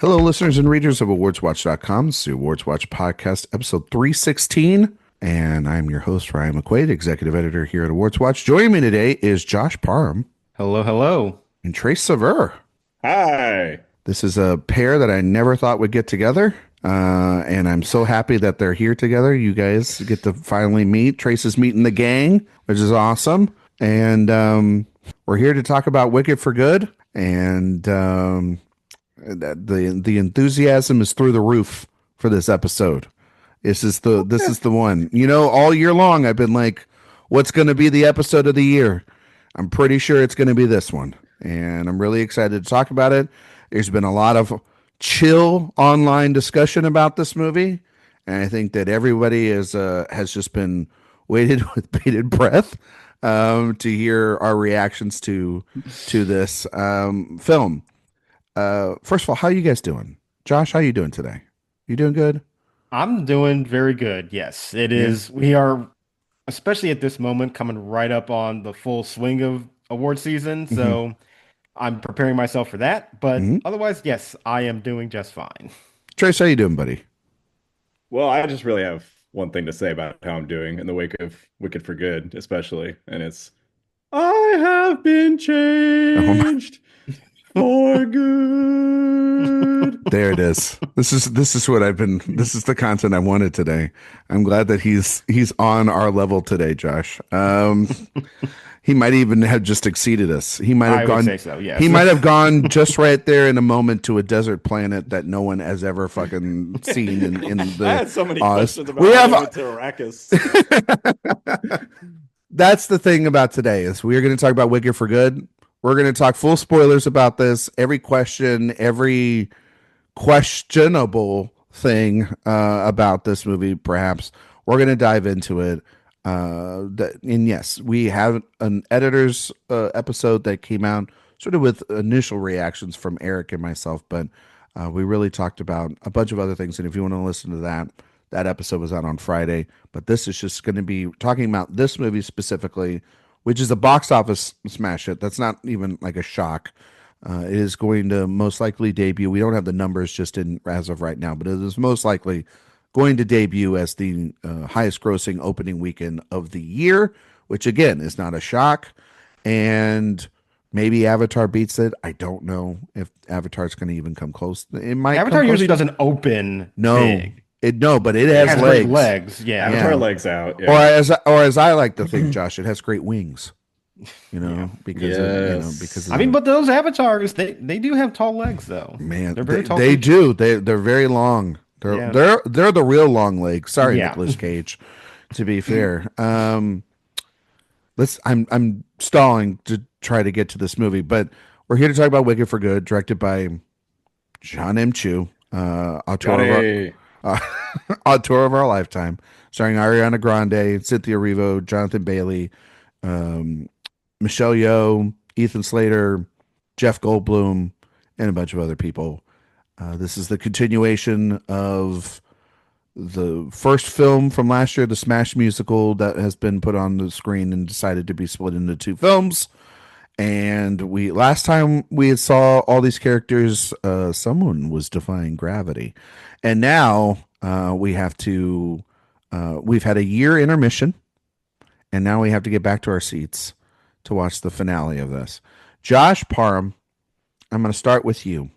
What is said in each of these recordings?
Hello, listeners and readers of AwardsWatch.com. This is the Awards Watch Podcast, episode 316. And I'm your host, Ryan McQuade, executive editor here at Awards Watch. Joining me today is Josh Parham. Hello, hello. And Trace Sauveur. Hi. This is a pair that I never thought would get together. And I'm so happy that they're here together. You guys get to finally meet. Trace is meeting the gang, which is awesome. And we're here to talk about Wicked for Good. And the enthusiasm is through the roof for this episode. This is the one. You know, all year long I've been like, what's going to be the episode of the year? I'm pretty sure it's going to be this one. And I'm really excited to talk about it. There's been a lot of chill online discussion about this movie, and I think that everybody has just been waited with bated breath to hear our reactions to this film. First of all, how you guys doing? Josh, how you doing today? You doing good? I'm doing very good. Yes, it is. We are, especially at this moment, coming right up on the full swing of award season. So I'm preparing myself for that. But otherwise, yes, I am doing just fine. Trace, how you doing, buddy? Well, I just really have one thing to say about how I'm doing in the wake of Wicked for Good, especially. And it's, I have been changed for good. There it is. This is what I've been. This is the content I wanted today. I'm glad that he's on our level today, Josh. He might even have just exceeded us. He might have I gone. would say so, yes. He might have gone just right there in a moment to a desert planet that no one has ever fucking seen. In the I had so many Oz. questions about We have to Arrakis. That's the thing about today is we are going to talk about Wicked for Good. We're going to talk full spoilers about this. Every question, every questionable thing about this movie, perhaps we're going to dive into it. And yes, we have an editor's episode that came out sort of with initial reactions from Eric and myself, but we really talked about a bunch of other things. And if you want to listen to that episode was out on Friday, but this is just going to be talking about this movie specifically, which is a box office smash hit. That's not even like a shock. It is going to most likely debut. We don't have the numbers just in as of right now, but it is most likely going to debut as the highest grossing opening weekend of the year, which again is not a shock. And maybe Avatar beats it. I don't know if Avatar's going to even come close. It might. Avatar usually doesn't open big. But it has legs. Legs, yeah. Avatar legs out. Yeah. Or as I like to think, Josh, it has great wings. You know, because I mean, but those avatars, they do have tall legs, though. Man, they're very tall. They do. They're very long. They're the real long legs. Sorry, Nicolas Cage. To be fair, I'm stalling to try to get to this movie, but we're here to talk about Wicked for Good, directed by John M. Chu, auteur of our lifetime, starring Ariana Grande, Cynthia Erivo, Jonathan Bailey, Michelle Yeoh, Ethan Slater, Jeff Goldblum, and a bunch of other people. This is the continuation of the first film from last year, the Smash musical that has been put on the screen and decided to be split into two films. And last time we saw all these characters, someone was defying gravity. And now we've had a year intermission, and now we have to get back to our seats to watch the finale of this. Josh Parham, I'm going to start with you.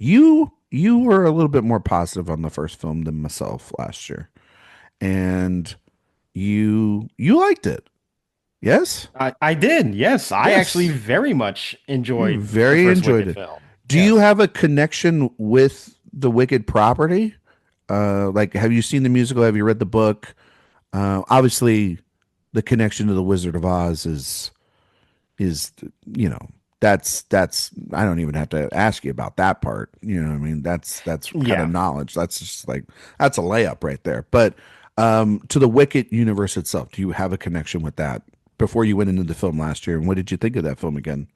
You were a little bit more positive on the first film than myself last year, and you liked it. Yes, I did. Yes, I actually very much enjoyed. Enjoyed it. Film. Do you have a connection with the Wicked property? Like, have you seen the musical? Have you read the book? Obviously, the connection to the Wizard of Oz is that's I don't even have to ask you about that part. You know what I mean? That's kind of knowledge. That's just like, that's a layup right there. But to the Wicked universe itself, do you have a connection with that before you went into the film last year? And what did you think of that film again?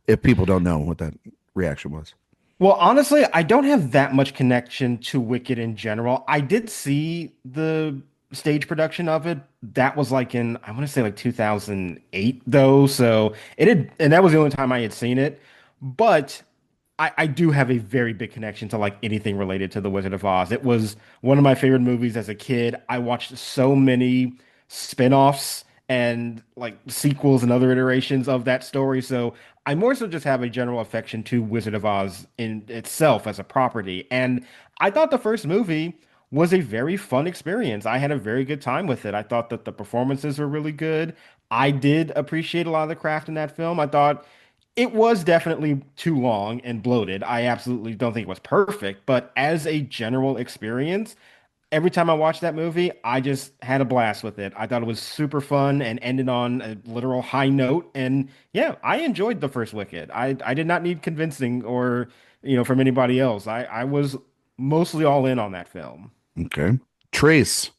If people don't know what that reaction was. Well, honestly, I don't have that much connection to Wicked in general. I did see the stage production of it. That was like in, I want to say like 2008 though. So and that was the only time I had seen it. But I do have a very big connection to like anything related to The Wizard of Oz. It was one of my favorite movies as a kid. I watched so many spin-offs and like sequels and other iterations of that story. So I more so just have a general affection to Wizard of Oz in itself as a property. And I thought the first movie was a very fun experience. I had a very good time with it. I thought that the performances were really good. I did appreciate a lot of the craft in that film. I thought it was definitely too long and bloated. I absolutely don't think it was perfect, but as a general experience, every time I watched that movie, I just had a blast with it. I thought it was super fun and ended on a literal high note. And yeah, I enjoyed the first Wicked. I did not need convincing or, from anybody else. I was mostly all in on that film. Okay. Trace,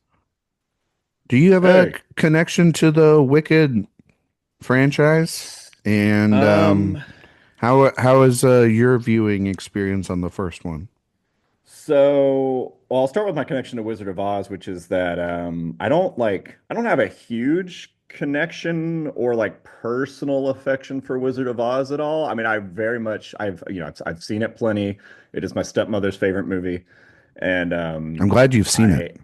do you have a Hey. connection to the Wicked franchise? And how is your viewing experience on the first one? So, well, I'll start with my connection to Wizard of Oz, which is that I don't have a huge connection or like personal affection for Wizard of Oz at all. I mean, I very much I've seen it plenty. It is my stepmother's favorite movie, and I'm glad you've seen it.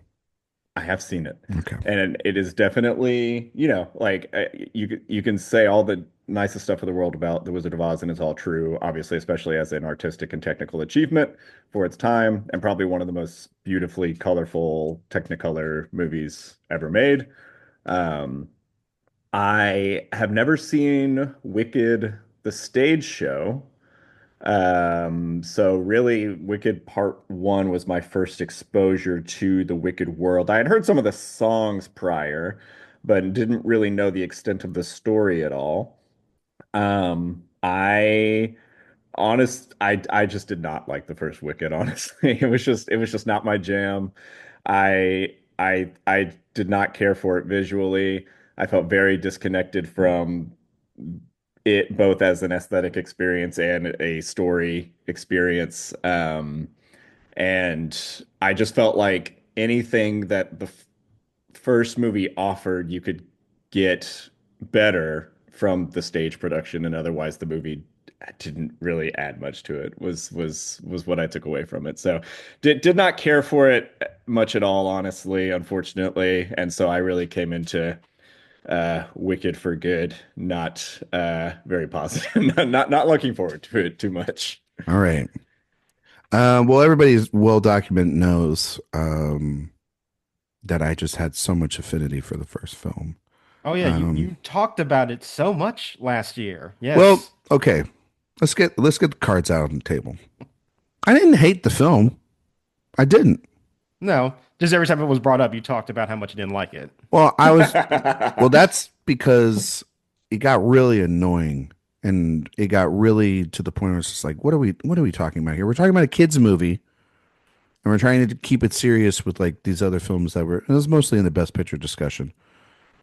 I have seen it, Okay. and it is definitely, you can say all the nicest stuff in the world about The Wizard of Oz, and it's all true, obviously, especially as an artistic and technical achievement for its time, and probably one of the most beautifully colorful Technicolor movies ever made. Um, I have never seen Wicked, the stage show. So really, Wicked Part One was my first exposure to the Wicked world. I had heard some of the songs prior, but didn't really know the extent of the story at all. I I just did not like the first Wicked, honestly. It was just not my jam. I did not care for it visually. I felt very disconnected from it both as an aesthetic experience and a story experience. And I just felt like anything that the first movie offered, you could get better from the stage production, and otherwise the movie didn't really add much to it. Was what I took away from it. So did not care for it much at all, honestly, unfortunately. And so I really came into Wicked for good, not very positive, not looking forward to it too much. All right. Well, everybody's well documented knows that I just had so much affinity for the first film. Oh yeah, you talked about it so much last year. Yes. Well, okay. Let's get the cards out on the table. I didn't hate the film. I didn't. No, just every time it was brought up, you talked about how much you didn't like it. Well, that's because it got really annoying, and it got really to the point where it's just like, what are we talking about here? We're talking about a kids movie, and we're trying to keep it serious with like these other films that were. It was mostly in the Best Picture discussion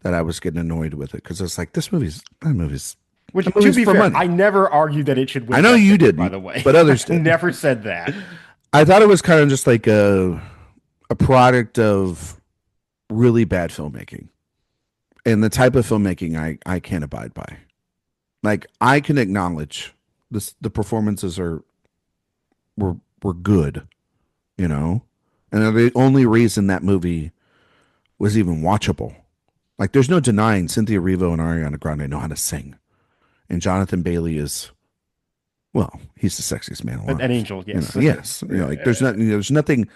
that I was getting annoyed with it, because it's like that movie's. Which, to be fair, money. I never argued that it should win. I know you did, by the way, but others did. Never said that. I thought it was kind of just like a product of really bad filmmaking, and the type of filmmaking I can't abide by. Like, I can acknowledge this, the performances were good, and they're the only reason that movie was even watchable. Like, there's no denying Cynthia Erivo and Ariana Grande know how to sing, and Jonathan Bailey is, well, he's the sexiest man alive. An angel, yes. Yes. There's nothing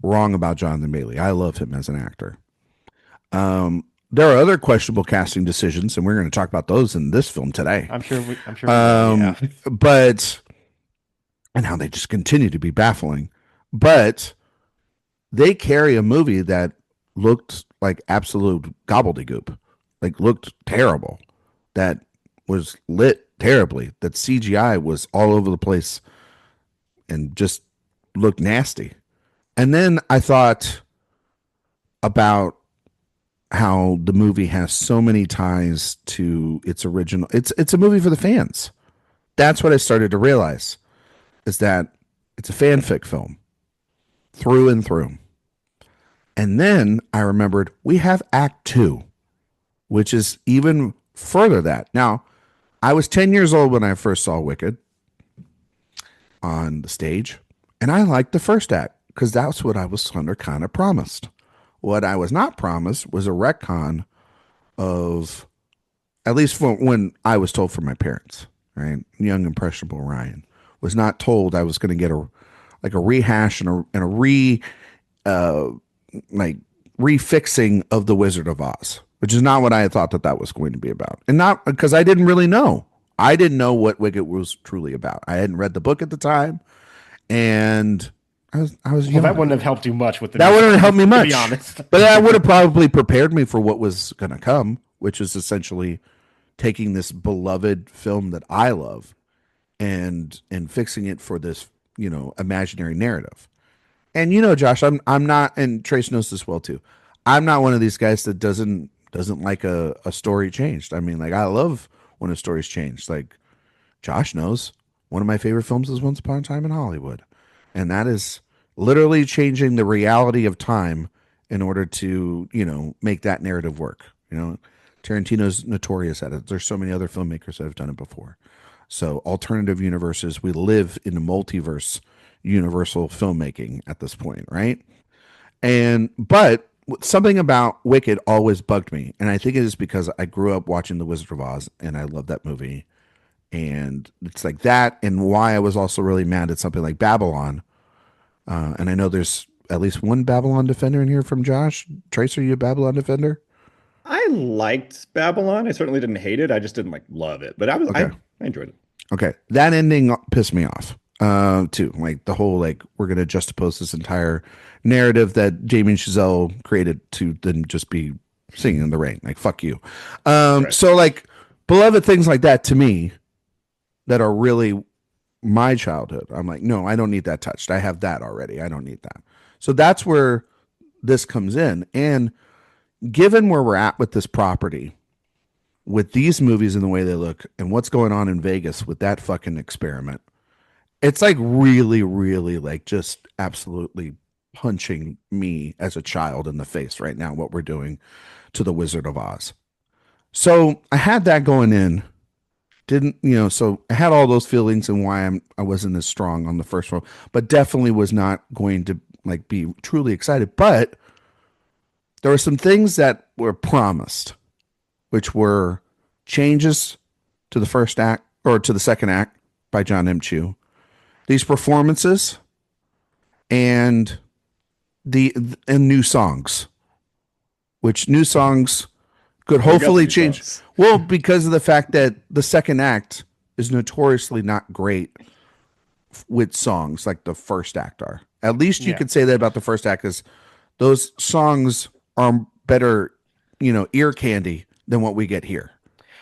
wrong about Jonathan Bailey. I love him as an actor. There are other questionable casting decisions, and we're going to talk about those in this film today. I'm sure. But and how they just continue to be baffling. But they carry a movie that looked like absolute gobbledygook, like looked terrible, that was lit terribly, that CGI was all over the place and just looked nasty. And then I thought about how the movie has so many ties to its original. It's a movie for the fans. That's what I started to realize, is that it's a fanfic film through and through. And then I remembered we have Act 2, which is even further that. Now, I was 10 years old when I first saw Wicked. on the stage, and I liked the first act because that's what I was kind of promised. What I was not promised was a retcon of, at least when I was told from my parents, right? Young impressionable Ryan was not told I was going to get a rehash and a uh like refixing of the Wizard of Oz, which is not what I had thought that was going to be about, and not because I didn't really know. I didn't know what Wicked was truly about. I hadn't read the book at the time, and I was young. That wouldn't have helped you much with the. That wouldn't have helped me much, to be honest. But that would have probably prepared me for what was going to come, which is essentially taking this beloved film that I love and fixing it for this, imaginary narrative. And Josh, I'm not, and Trace knows this well too. I'm not one of these guys that doesn't like a story changed. I mean, like, I love when a story's changed. Like, Josh knows one of my favorite films is Once Upon a Time in Hollywood, and that is literally changing the reality of time in order to make that narrative work. Tarantino's notorious at it. There's so many other filmmakers that have done it before. So alternative universes, we live in a multiverse universal filmmaking at this point, right? But something about Wicked always bugged me, and I think it is because I grew up watching The Wizard of Oz, and I love that movie. And it's like that, and why I was also really mad at something like Babylon. And I know there's at least one Babylon defender in here from Josh. Trace, are you a Babylon defender? I liked Babylon. I certainly didn't hate it. I just didn't love it, but I enjoyed it. Okay, that ending pissed me off too. Like the whole we're gonna juxtapose this entire narrative that Damien Chazelle created to then just be singing in the rain. Like, fuck you. Right. So beloved things like that to me that are really my childhood, I'm like, no, I don't need that touched. I have that already. I don't need that. So that's where this comes in. And given where we're at with this property, with these movies and the way they look, and what's going on in Vegas with that fucking experiment, it's really, really just absolutely punching me as a child in the face right now, what we're doing to the Wizard of Oz. So I had that going in. So I had all those feelings and why I wasn't as strong on the first one, but definitely was not going to be truly excited. But there were some things that were promised, which were changes to the first act or to the second act by John M. Chu, these performances, and new songs, which new songs could hopefully change. Songs. Well, because of the fact that the second act is notoriously not great with songs like the first act are. At least you could say that about the first act, is those songs are better, ear candy than what we get here.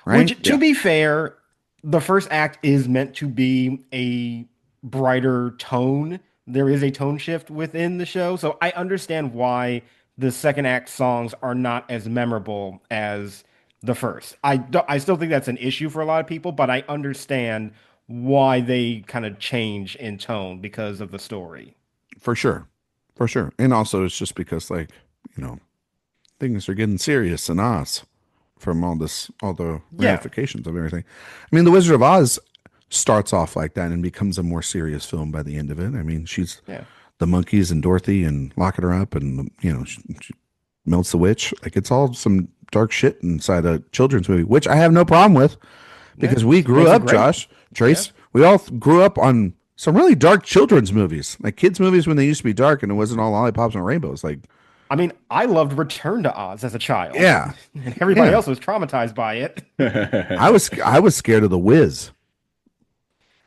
Right? Which, to be fair, the first act is meant to be a brighter tone. There is a tone shift within the show. So I understand why the second act songs are not as memorable as the first. I still think that's an issue for a lot of people, but I understand why they kind of change in tone because of the story. For sure. And also it's just because things are getting serious in Oz from all the ramifications of everything. I mean, The Wizard of Oz starts off like that and becomes a more serious film by the end of it. I mean, she's the monkeys and Dorothy and locking her up, and she melts the witch. It's all some dark shit inside a children's movie, which I have no problem with, because we grew up, Josh, Trace, we all grew up on some really dark children's movies, like kids movies when they used to be dark and it wasn't all lollipops and rainbows. I mean, I loved Return to Oz as a child. Yeah. And everybody else was traumatized by it. I was scared of The Wiz.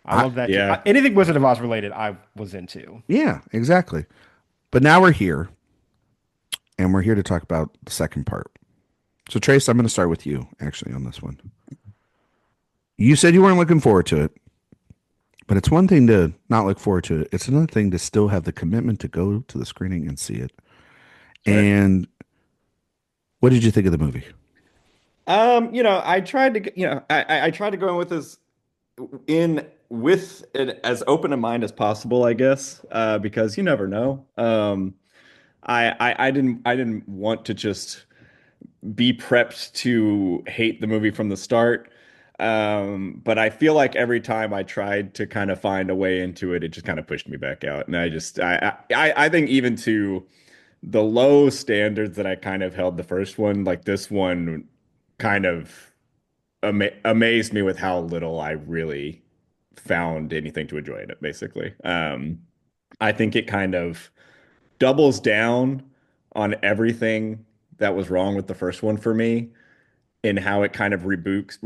I love that. Yeah. Anything Wizard of Oz related, I was into. Yeah, exactly. But now we're here, and we're here to talk about the second part. So, Trace, I'm going to start with you, actually, on this one. You said you weren't looking forward to it, but it's one thing to not look forward to it. It's another thing to still have the commitment to go to the screening and see it. Right. And what did you think of the movie? I tried to, I tried to go with it as open a mind as possible, I guess, because you never know. I didn't want to just be prepped to hate the movie from the start. But I feel like every time I tried to kind of find a way into it, it just kind of pushed me back out. And I think even to the low standards that I kind of held the first one, like this one kind of amazed me with how little I really found anything to enjoy in it, basically. I think it kind of doubles down on everything that was wrong with the first one for me in how it kind of rebukes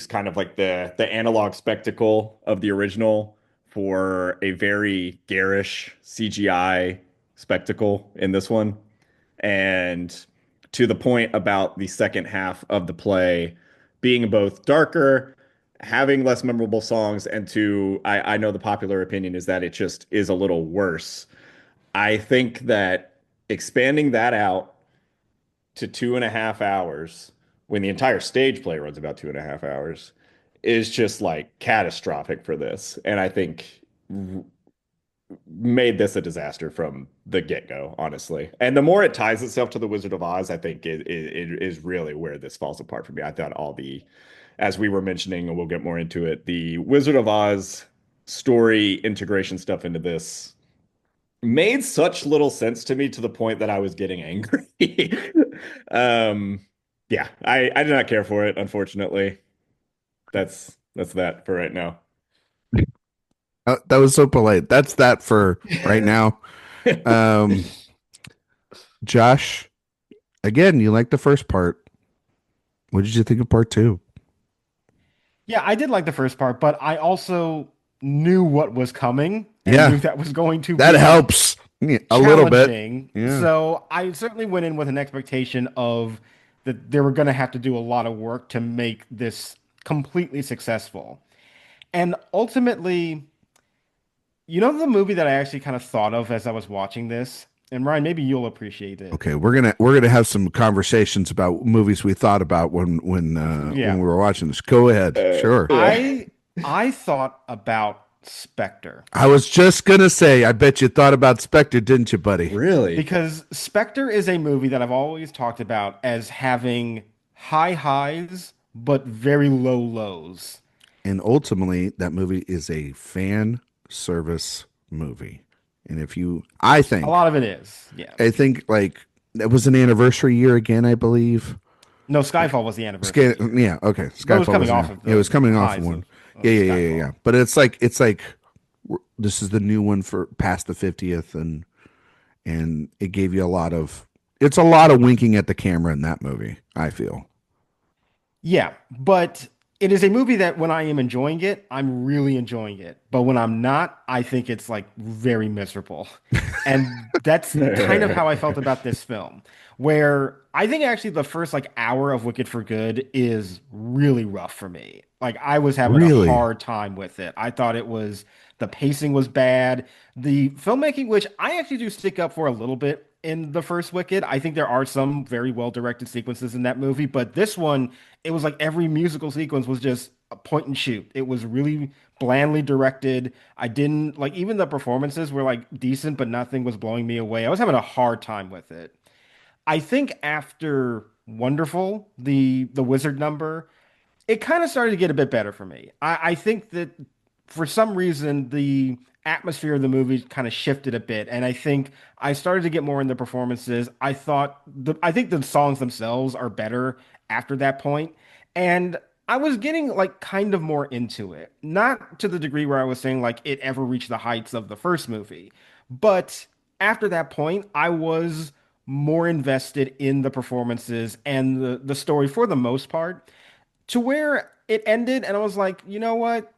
kind of like the analog spectacle of the original for a very garish CGI spectacle in this one. And to the point about the second half of the play being both darker, having less memorable songs, and I know the popular opinion is that it just is a little worse. I think that expanding that out to 2.5 hours when the entire stage play runs about 2.5 hours is just like catastrophic for this. And I think made this a disaster from the get-go, honestly. And the more it ties itself to the Wizard of Oz, I think it is really where this falls apart for me. I thought all the, as we were mentioning, and we'll get more into it, the Wizard of Oz story integration stuff into this made such little sense to me to the point that I was getting angry. Yeah, I did not care for it, unfortunately. That's that for right now. That was so polite. That's that for right now. Josh, again, you liked the first part. What did you think of part two? Yeah, I did like the first part, but I also knew what was coming and Yeah, knew that was going to that be helps a little bit. challenging. Yeah. So I certainly went in with an expectation of that they were going to have to do a lot of work to make this completely successful. And ultimately, you know the movie that I actually kind of thought of as I was watching this, and Ryan, maybe you'll appreciate it. Okay, we're gonna have some conversations about movies we thought about when Yeah. we were watching this. Go ahead. Sure. Yeah. I thought about Spectre I was just gonna say, I bet you thought about Spectre, didn't you, buddy? Really? because Spectre is a movie that I've always talked about as having high highs but very low lows. And ultimately, that movie is a fan service movie. And if you, A lot of it is. Yeah. I think like that was an anniversary year again, I believe. No, Skyfall was the anniversary. Yeah, okay. But it was Skyfall coming was off there. of Yeah, it was coming off highs of one. of Yeah, yeah, yeah, yeah, Skyfall. yeah. But it's like this is the new one for past the 50th, and it gave you a lot of it's a lot of winking at the camera in that movie, I feel. Yeah, but it is a movie that when I am enjoying it, I'm really enjoying it. But when I'm not, I think it's like very miserable. And that's kind of how I felt about this film, where I think actually the first like hour of Wicked for Good is really rough for me. Like I was having a Really? hard time with it. I thought it was the pacing was bad. The filmmaking, which I actually do stick up for a little bit in the first Wicked. I think there are some very well directed sequences in that movie, but this one, it was like every musical sequence was just a point and shoot. It was really blandly directed. I didn't like even the performances were like decent, but nothing was blowing me away. I was having a hard time with it. I think after Wonderful, the wizard number, it kind of started to get a bit better for me. I think that for some reason the atmosphere of the movie kind of shifted a bit, and I think I started to get more in the performances. I think the songs themselves are better after that point, and I was getting like kind of more into it. Not to the degree where I was saying like it ever reached the heights of the first movie, but after that point, I was more invested in the performances and the story for the most part to where it ended and I was like, you know what?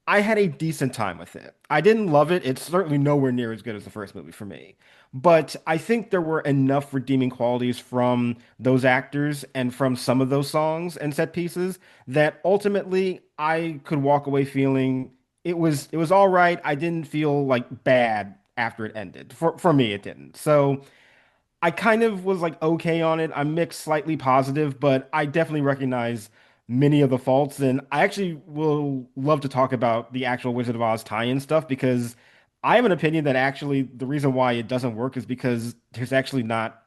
I had a decent time with it. I didn't love it. It's certainly nowhere near as good as the first movie for me. But I think there were enough redeeming qualities from those actors and from some of those songs and set pieces that ultimately I could walk away feeling it was all right. I didn't feel like bad after it ended. For me it didn't. So I kind of was like okay on it. I'm mixed, slightly positive, but I definitely recognize many of the faults. And I actually will love to talk about the actual Wizard of Oz tie-in stuff because I have an opinion that actually the reason why it doesn't work is because there's actually not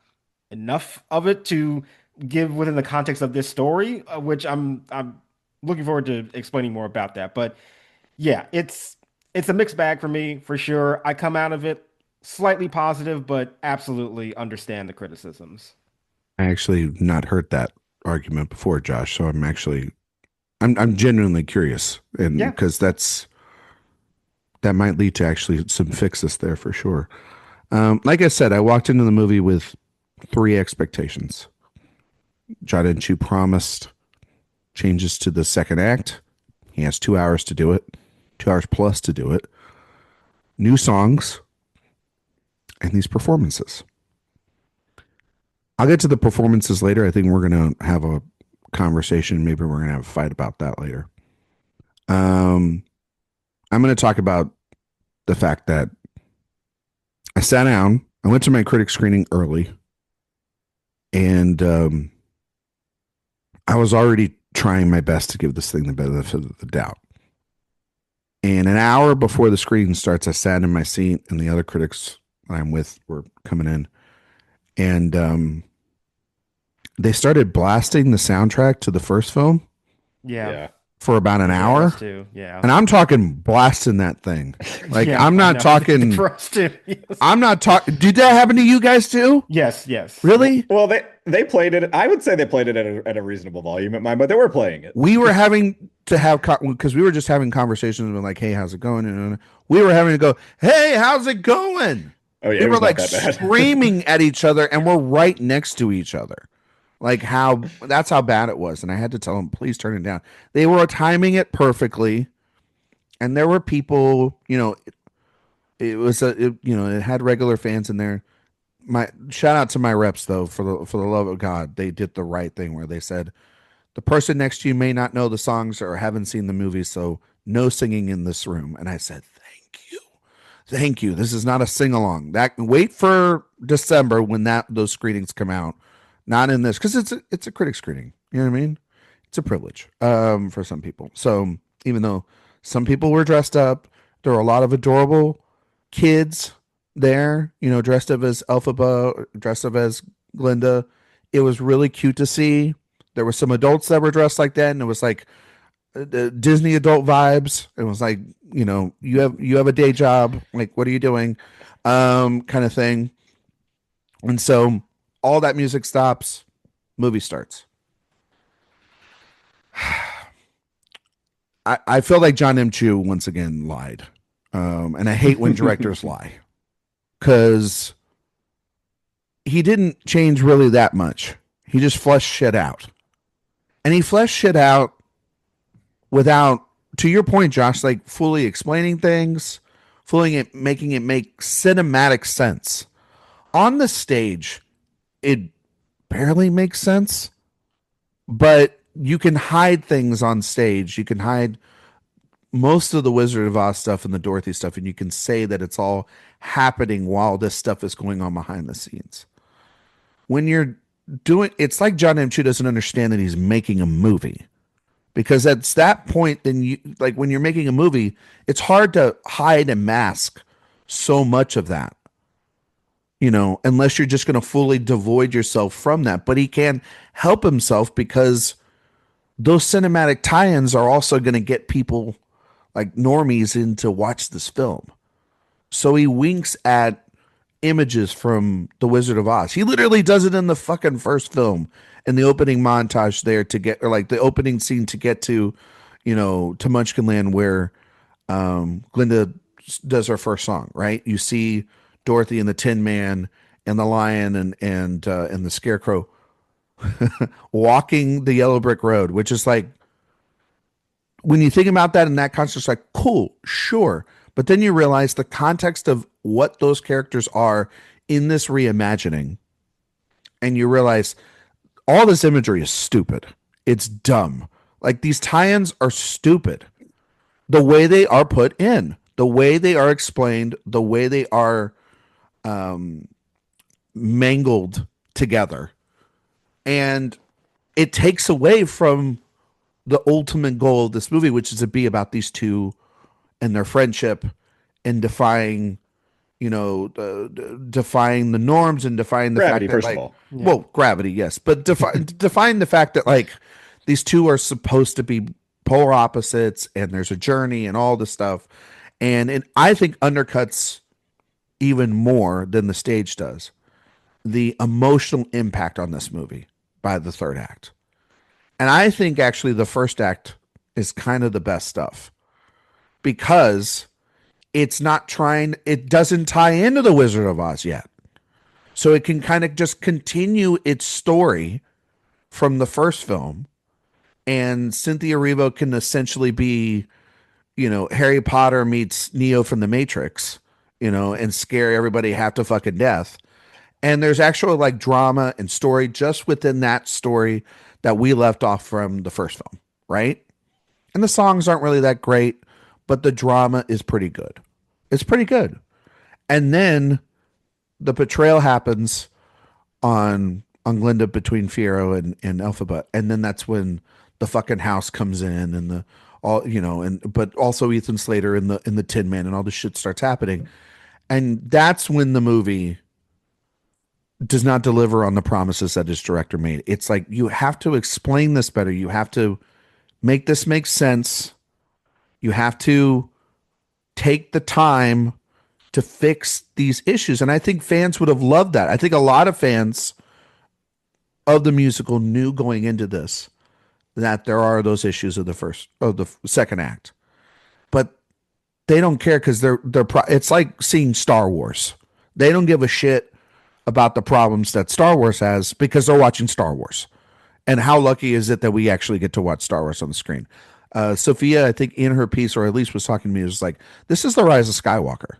enough of it to give within the context of this story, which I'm looking forward to explaining more about that. But yeah, it's a mixed bag for me for sure. I come out of it slightly positive, but absolutely understand the criticisms. I actually not heard that argument before, Josh. So I'm genuinely curious, and Yeah. because that might lead to actually some fixes there for sure. Like I said, I walked into the movie with 3 expectations. John Chu promised changes to the second act. He has 2 hours to do it, 2 hours plus to do it. New songs and these performances. I'll get to the performances later. I think we're going to have a conversation. Maybe we're going to have a fight about that later. I'm going to talk about the fact that I sat down. I went to my critic screening early, and I was already trying my best to give this thing the benefit of the doubt. And an hour before the screening starts, I sat in my seat, and the other critics I'm with were coming in, and they started blasting the soundtrack to the first film. Yeah. For about an hour. Too. Yeah. And I'm talking blasting that thing. Like, yeah, I'm not talking. For us too. Yes. I'm not talking. Did that happen to you guys too? Yes. Really? Well, they played it. I would say they played it at a reasonable volume at mine, but they were playing it. We were having to have, because we were just having conversations with like, hey, how's it going? And we were having to go, hey, how's it going? Oh, yeah. We were like screaming at each other, and we're right next to each other. Like that's how bad it was. And I had to tell them, please turn it down. They were timing it perfectly. And there were people, it had regular fans in there. My shout out to my reps though, for the love of God. They did the right thing where they said, the person next to you may not know the songs or haven't seen the movie, so no singing in this room. And I said, thank you. This is not a sing along. Wait for December when those screenings come out. Not in this, because it's a critic screening. You know what I mean? It's a privilege for some people. So even though some people were dressed up, there were a lot of adorable kids there, dressed up as Elphaba, dressed up as Glinda. It was really cute to see. There were some adults that were dressed like that, and it was like Disney adult vibes. It was like, you have a day job. Like, what are you doing? Kind of thing. And so all that music stops, movie starts. I feel like John M. Chu once again lied. And I hate when directors lie. Because he didn't change really that much. He just fleshed shit out. And he fleshed shit out without, to your point, Josh, like fully explaining things, making it make cinematic sense. On the stage, it barely makes sense, but you can hide things on stage. You can hide most of the Wizard of Oz stuff and the Dorothy stuff, and you can say that it's all happening while this stuff is going on behind the scenes. When you're doing, it's like John M. Chu doesn't understand that he's making a movie, because at that point, then you, like when you're making a movie, it's hard to hide and mask so much of that. Unless you're just going to fully devoid yourself from that. But he can't help himself, because those cinematic tie-ins are also going to get people like normies in to watch this film. So he winks at images from The Wizard of Oz. He literally does it in the fucking first film, in the opening montage there to get, or like the opening scene to get to, to Munchkinland, where Glinda does her first song, right? You see Dorothy and the Tin Man and the Lion and the Scarecrow walking the yellow brick road, which is like, when you think about that in that context, it's like, cool, sure. But then you realize the context of what those characters are in this reimagining, and you realize all this imagery is stupid. It's dumb. Like, these tie-ins are stupid. The way they are put in, the way they are explained, the way they are mangled together, and it takes away from the ultimate goal of this movie, which is to be about these two and their friendship, and defying the norms, and defying the gravity, fact that, first like, of all. well, gravity, yes, but defying the fact that, like, these two are supposed to be polar opposites and there's a journey and all this stuff. And it, I think, undercuts even more than the stage does the emotional impact on this movie by the third act. And I think actually the first act is kind of the best stuff because it's not trying, it doesn't tie into the Wizard of Oz yet. So it can kind of just continue its story from the first film. And Cynthia Erivo can essentially be, you know, Harry Potter meets Neo from the Matrix, you know, and scare everybody half to fucking death. And there's actual like drama and story just within that story that we left off from the first film, right? And the songs aren't really that great, but the drama is pretty good. It's pretty good. And then the betrayal happens on Glinda between Fiyero and Elphaba. And then that's when the fucking house comes in and the all, you know, and but also Ethan Slater in the Tin Man and all this shit starts happening. And that's when the movie does not deliver on the promises that his director made. It's like, you have to explain this better. You have to make this make sense. You have to take the time to fix these issues. And I think fans would have loved that. I think a lot of fans of the musical knew going into this that there are those issues of the second act, but they don't care because it's like seeing Star Wars. They don't give a shit about the problems that Star Wars has because they're watching Star Wars. And how lucky is it that we actually get to watch Star Wars on the screen? Sophia, I think in her piece, or at least was talking to me, was like, this is the Rise of Skywalker.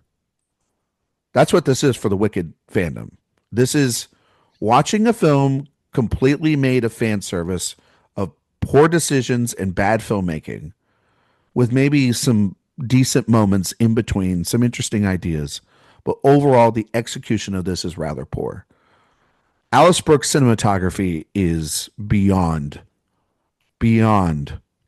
That's what this is for the Wicked fandom. This is watching a film completely made of fan service, of poor decisions and bad filmmaking, with maybe some decent moments in between, some interesting ideas. But overall, the execution of this is rather poor. Alice Brooks' cinematography is beyond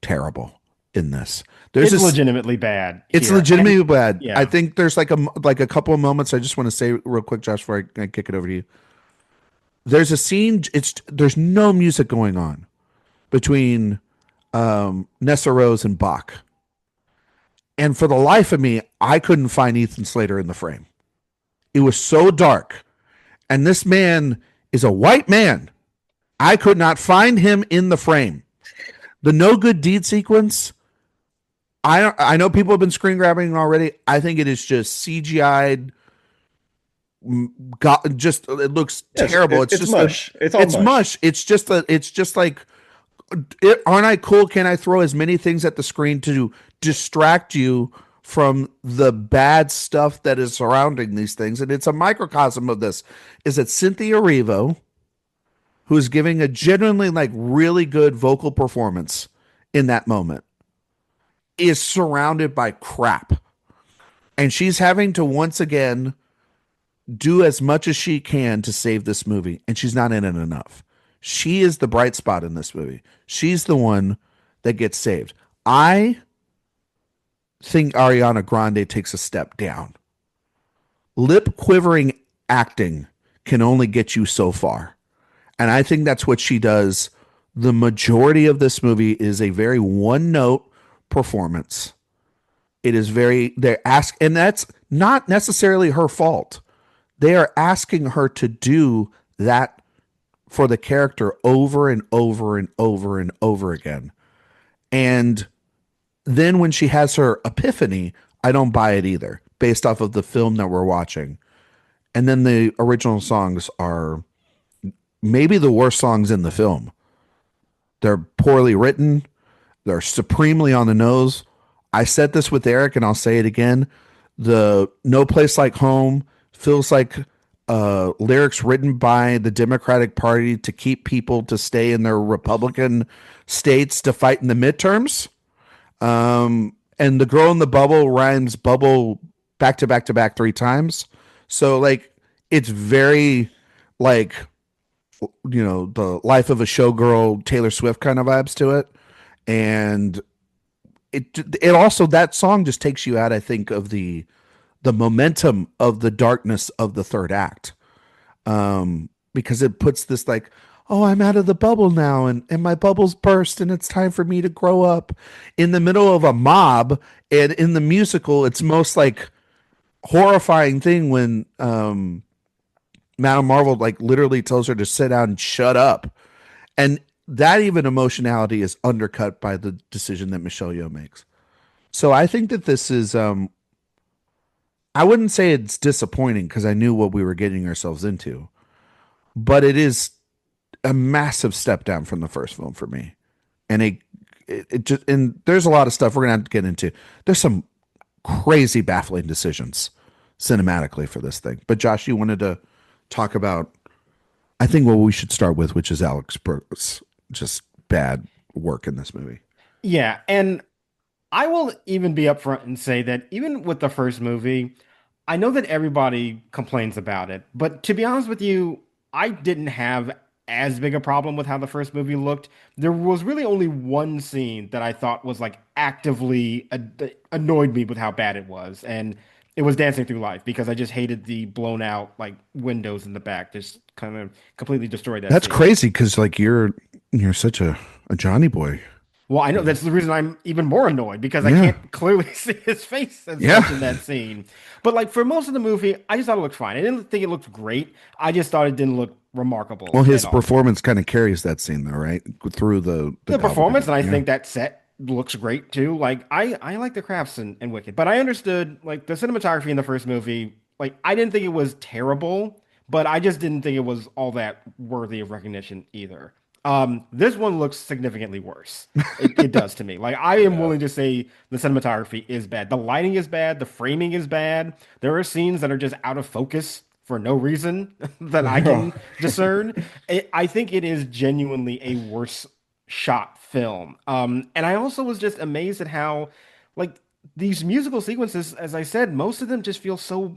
terrible in this. It's legitimately bad. It's legitimately bad. Yeah. I think there's like a couple of moments I just want to say real quick, Josh, before I kick it over to you. There's a scene. There's no music going on between Nessa Rose and Bach, and for the life of me, I couldn't find Ethan Slater in the frame. It was so dark, and this man is a white man. I could not find him in the frame. The No Good Deed sequence, I know people have been screen grabbing already. I think it is just CGI'd. It looks terrible. It's just mush. It's mush. It's just like, aren't I cool? Can I throw as many things at the screen to distract you from the bad stuff that is surrounding these things? And it's a microcosm of this. Is that Cynthia Erivo, who's giving a genuinely like really good vocal performance in that moment, is surrounded by crap. And she's having to once again do as much as she can to save this movie. And she's not in it enough. She is the bright spot in this movie. She's the one that gets saved. I think Ariana Grande takes a step down. Lip quivering acting can only get you so far. And I think that's what she does. The majority of this movie is a very one-note performance. It is and that's not necessarily her fault. They are asking her to do that for the character over and over and over and over again. And then when she has her epiphany, I don't buy it either, based off of the film that we're watching. And then the original songs are maybe the worst songs in the film. They're poorly written. They're supremely on the nose. I said this with Eric, and I'll say it again. The No Place Like Home feels like lyrics written by the Democratic Party to keep people to stay in their Republican states to fight in the midterms. And The Girl in the Bubble rhymes bubble back to back to back 3 times. So like, it's very like, you know, the Life of a Showgirl, Taylor Swift kind of vibes to it. And it also, that song just takes you out, I think, of the momentum of the darkness of the third act. Because it puts this like, oh, I'm out of the bubble now, and my bubble's burst, and it's time for me to grow up in the middle of a mob. And in the musical, it's most like horrifying thing when Madame Marvel like literally tells her to sit down and shut up. And that even emotionality is undercut by the decision that Michelle Yeoh makes. So I think that this is I wouldn't say it's disappointing because I knew what we were getting ourselves into, but it is a massive step down from the first film for me. And it just, and there's a lot of stuff we're gonna have to get into. There's some crazy baffling decisions cinematically for this thing. But Josh, you wanted to talk about I think what we should start with, which is Alex Burke's just bad work in this movie. Yeah, and I will even be upfront and say that even with the first movie, I know that everybody complains about it, but to be honest with you, I didn't have as big a problem with how the first movie looked. There was really only one scene that I thought was like actively annoyed me with how bad it was, and it was Dancing Through Life because I just hated the blown out like windows in the back. Just kind of completely destroyed that That's scene. crazy because like you're such a Johnny boy. Well, I know that's the reason I'm even more annoyed because I Yeah. can't clearly see his face as much in that scene. But like for most of the movie, I just thought it looked fine. I didn't think it looked great. I just thought it didn't look remarkable. Well, his at all. performance kind of carries that scene though, right? Through the Performance, and I yeah. think that set looks great too. Like I like the crafts in Wicked, but I understood like the cinematography in the first movie. Like I didn't think it was terrible, but I just didn't think it was all that worthy of recognition either. This one looks significantly worse. It does to me. Like I am willing to say the cinematography is bad. The lighting is bad. The framing is bad. There are scenes that are just out of focus for no reason that I can discern. I think it is genuinely a worse shot film. And I also was just amazed at how, like, these musical sequences, as I said, most of them just feel so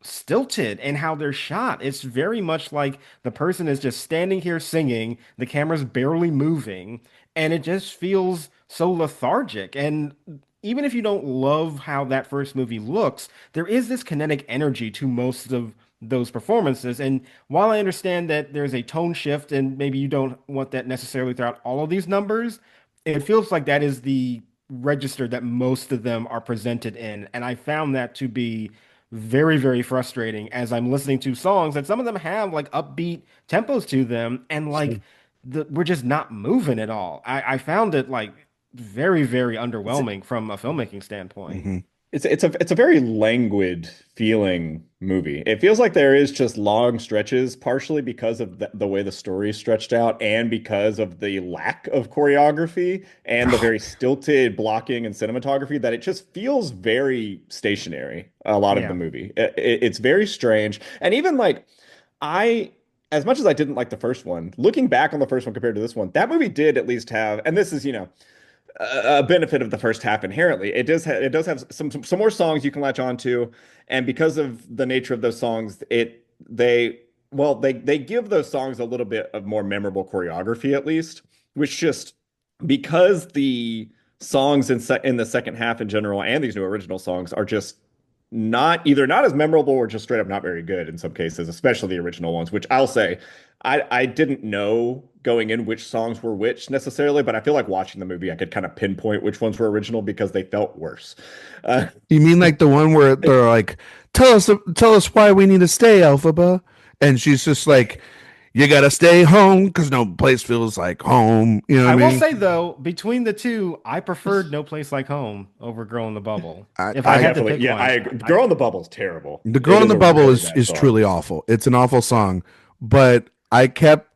stilted and how they're shot. It's very much like the person is just standing here singing, the camera's barely moving, and it just feels so lethargic. And even if you don't love how that first movie looks, there is this kinetic energy to most of those performances. And while I understand that there's a tone shift and maybe you don't want that necessarily throughout all of these numbers, it feels like that is the register that most of them are presented in. And I found that to be very, very frustrating as I'm listening to songs and some of them have like upbeat tempos to them and like we're just not moving at all. I found it like very, very underwhelming from a filmmaking standpoint. Mm-hmm. It's a very languid feeling movie. It feels like there is just long stretches, partially because of the way the story is stretched out and because of the lack of choreography and the very stilted blocking and cinematography, that it just feels very stationary, a lot of the movie. It's very strange. And even like I as much as I didn't like the first one, looking back on the first one compared to this one, that movie did at least have, and this is, a benefit of the first half inherently. It does have some more songs you can latch on to, and because of the nature of those songs, they give those songs a little bit of more memorable choreography at least, which just because the songs in the second half in general and these new original songs are just not as memorable or just straight up not very good in some cases, especially the original ones, which I'll say I didn't know going in which songs were which necessarily, but I feel like watching the movie I could kind of pinpoint which ones were original because they felt worse. You mean like the one where they're like, tell us why we need to stay, Elphaba, and she's just like, you gotta stay home because no place feels like home. You know what I mean? will say though, between the two, I preferred No Place Like Home over Girl in the Bubble. If I had to pick one, I agree. Girl in the Bubble is terrible. The Girl in the Bubble is truly awful. It's an awful song, but I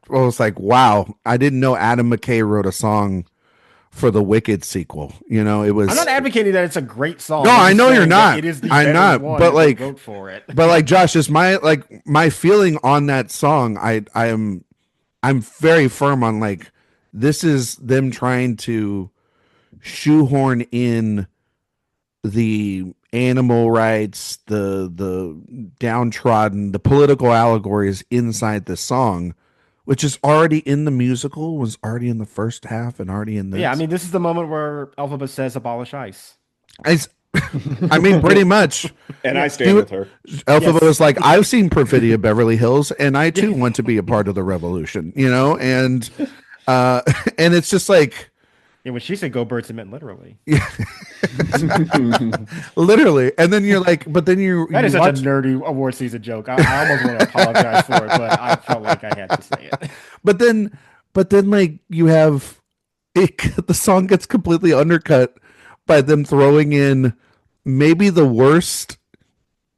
was like, wow, I didn't know Adam McKay wrote a song for the Wicked sequel. It was. I'm not advocating that it's a great song. No, I know you're not. It is the I'm not. One, but like, vote for it. But like, Josh, is my feeling on that song. I'm very firm on like, this is them trying to shoehorn in the animal rights, the downtrodden, the political allegories inside the song, which is already in the musical, was already in the first half, and already in this. Yeah, I mean, this is the moment where Elphaba says "abolish ICE." I mean, pretty much. And I stand with her. Elphaba was like, I've seen Perfidia Beverly Hills, and I too want to be a part of the revolution, and it's just like, yeah, when she said "go birds," it meant literally. Yeah. Literally, and then you're like, but then that is such a nerdy award season joke. I almost want to apologize for it, but I felt like I had to say it. But then, like, you have the song gets completely undercut by them throwing in maybe the worst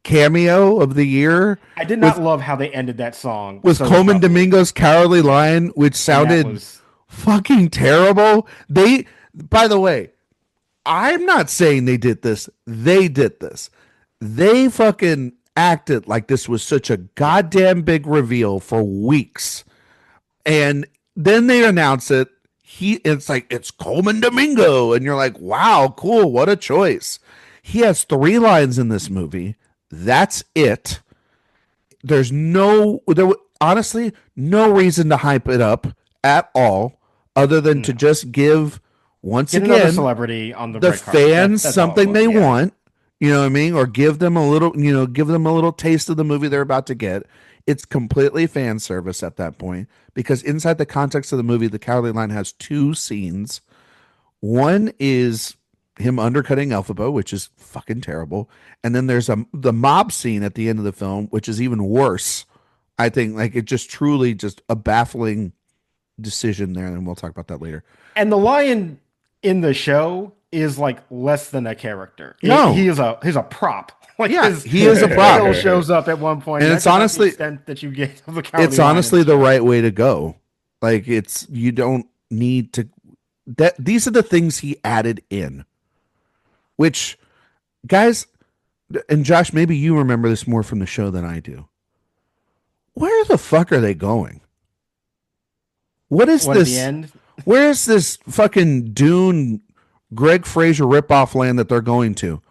cameo of the year. I did not love how they ended that song. Was Coleman Domingo's Cowardly Lion, which sounded fucking terrible. By the way, I'm not saying they did this. They did this. They fucking acted like this was such a goddamn big reveal for weeks. And then they announce it. It's like, it's Coleman Domingo. And you're like, wow, cool. What a choice. He has 3 lines in this movie. That's it. There's honestly no reason to hype it up at all, other than to just give another celebrity on the fans something they want. You know what I mean? Or give them a little taste of the movie they're about to get. It's completely fan service at that point, because inside the context of the movie, the Cowardly Lion has 2 scenes. One is him undercutting Elphaba, which is fucking terrible. And then there's the mob scene at the end of the film, which is even worse. I think, like, it just truly just a baffling decision there. And we'll talk about that later. And the lion in the show is like less than a character. No, he's a prop. Like, he is a prop. Shows up at one point, and it's honestly that you get of the it's honestly the right way to go. Like, you don't need to. These are the things he added in. Which, guys, and Josh, maybe you remember this more from the show than I do. Where the fuck are they going? What is this? At the end? Where is this fucking Dune, Greg Fraser ripoff land that they're going to?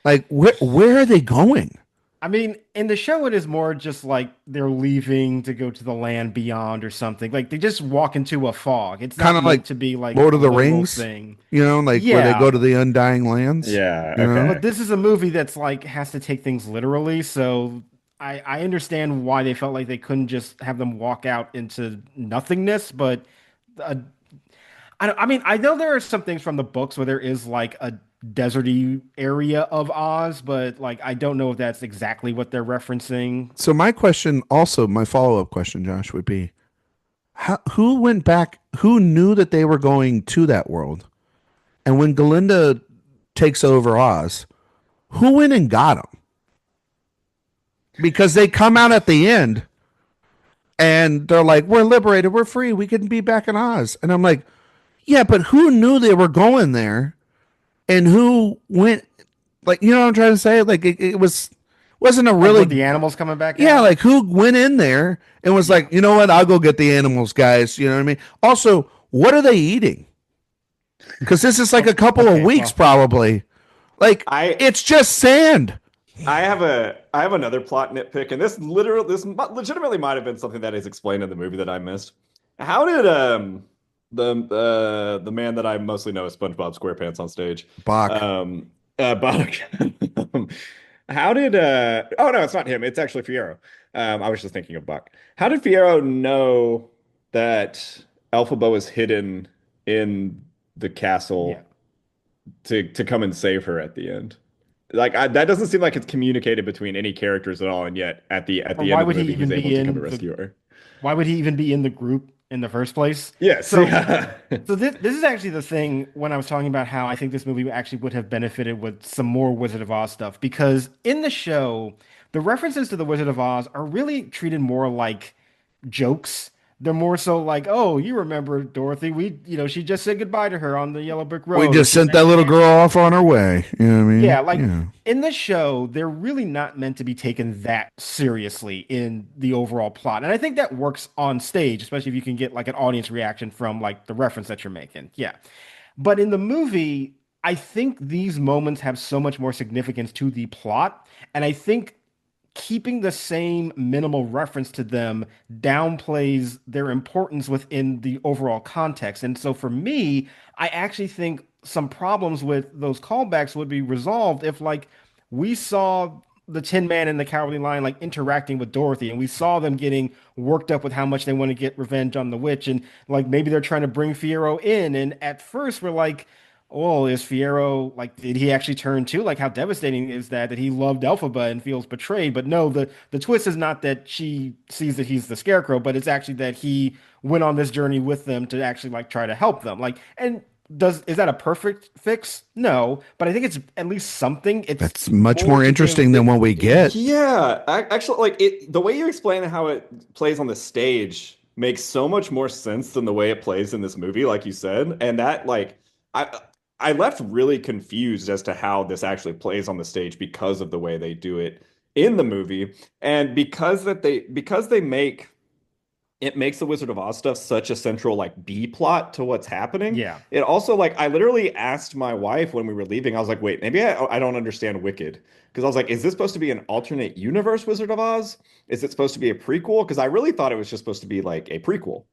Like, where are they going? I mean, in the show, it is more just like they're leaving to go to the land beyond or something. Like, they just walk into a fog. It's kind of like to be like Lord of the Rings thing, where they go to the Undying Lands. Yeah, okay. But this is a movie that's like has to take things literally. So I understand why they felt like they couldn't just have them walk out into nothingness. But I mean, I know there are some things from the books where there is like a deserty area of Oz, but like I don't know if that's exactly what they're referencing. So my follow-up question, Josh, would be, who went back? Who knew that they were going to that world? And when Galinda takes over Oz, who went and got them? Because they come out at the end and they're like, we're liberated, we're free, we can be back in Oz. And I'm like, yeah, but who knew they were going there? And who went, like, you know what I'm trying to say? Like, it wasn't a really... Like the animals coming back in? Yeah, like, who went in there and was like, you know what, I'll go get the animals, guys. You know what I mean? Also, what are they eating? Because this is like a couple of weeks, probably. Like, it's just sand. I have another plot nitpick, and this legitimately might have been something that is explained in the movie that I missed. How did the man that I mostly know as SpongeBob SquarePants on stage, Bach. Bach. How did oh no, it's not him, it's actually Fiyero. I was just thinking of Bach. How did Fiyero know that Elphaba was hidden in the castle to come and save her at the end? Like, that doesn't seem like it's communicated between any characters at all, and yet at the end of the movie he's able to come and rescue her. Why would he even be in the group in the first place? Yes. So this is actually the thing when I was talking about how I think this movie actually would have benefited with some more Wizard of Oz stuff, because in the show, the references to the Wizard of Oz are really treated more like jokes. They're more so like, oh, you remember Dorothy? She just said goodbye to her on the yellow brick road. We just sent that little girl off on her way. You know what I mean? Yeah, in the show, they're really not meant to be taken that seriously in the overall plot. And I think that works on stage, especially if you can get like an audience reaction from like the reference that you're making. Yeah. But in the movie, I think these moments have so much more significance to the plot. And I think keeping the same minimal reference to them downplays their importance within the overall context. And so for me, I actually think some problems with those callbacks would be resolved if like we saw the Tin Man and the Cowardly Lion like interacting with Dorothy, and we saw them getting worked up with how much they want to get revenge on the witch, and like maybe they're trying to bring Fiyero in, and at first we're like, oh, is Fiyero like did he actually turn too? Like how devastating is that he loved Elphaba and feels betrayed? But no, the twist is not that she sees that he's the Scarecrow, but it's actually that he went on this journey with them to actually like try to help them. Like and is that a perfect fix? No, but I think it's at least something. That's much more interesting than what we get. Yeah, actually, like the way you explain how it plays on the stage makes so much more sense than the way it plays in this movie, like you said. And that, like, I left really confused as to how this actually plays on the stage because of the way they do it in the movie, and because they make it makes the Wizard of Oz stuff such a central like B plot to what's happening. Yeah. It also like I literally asked my wife when we were leaving, I was like, wait, maybe I don't understand Wicked. Because I was like, is this supposed to be an alternate universe Wizard of Oz? Is it supposed to be a prequel? Because I really thought it was just supposed to be like a prequel.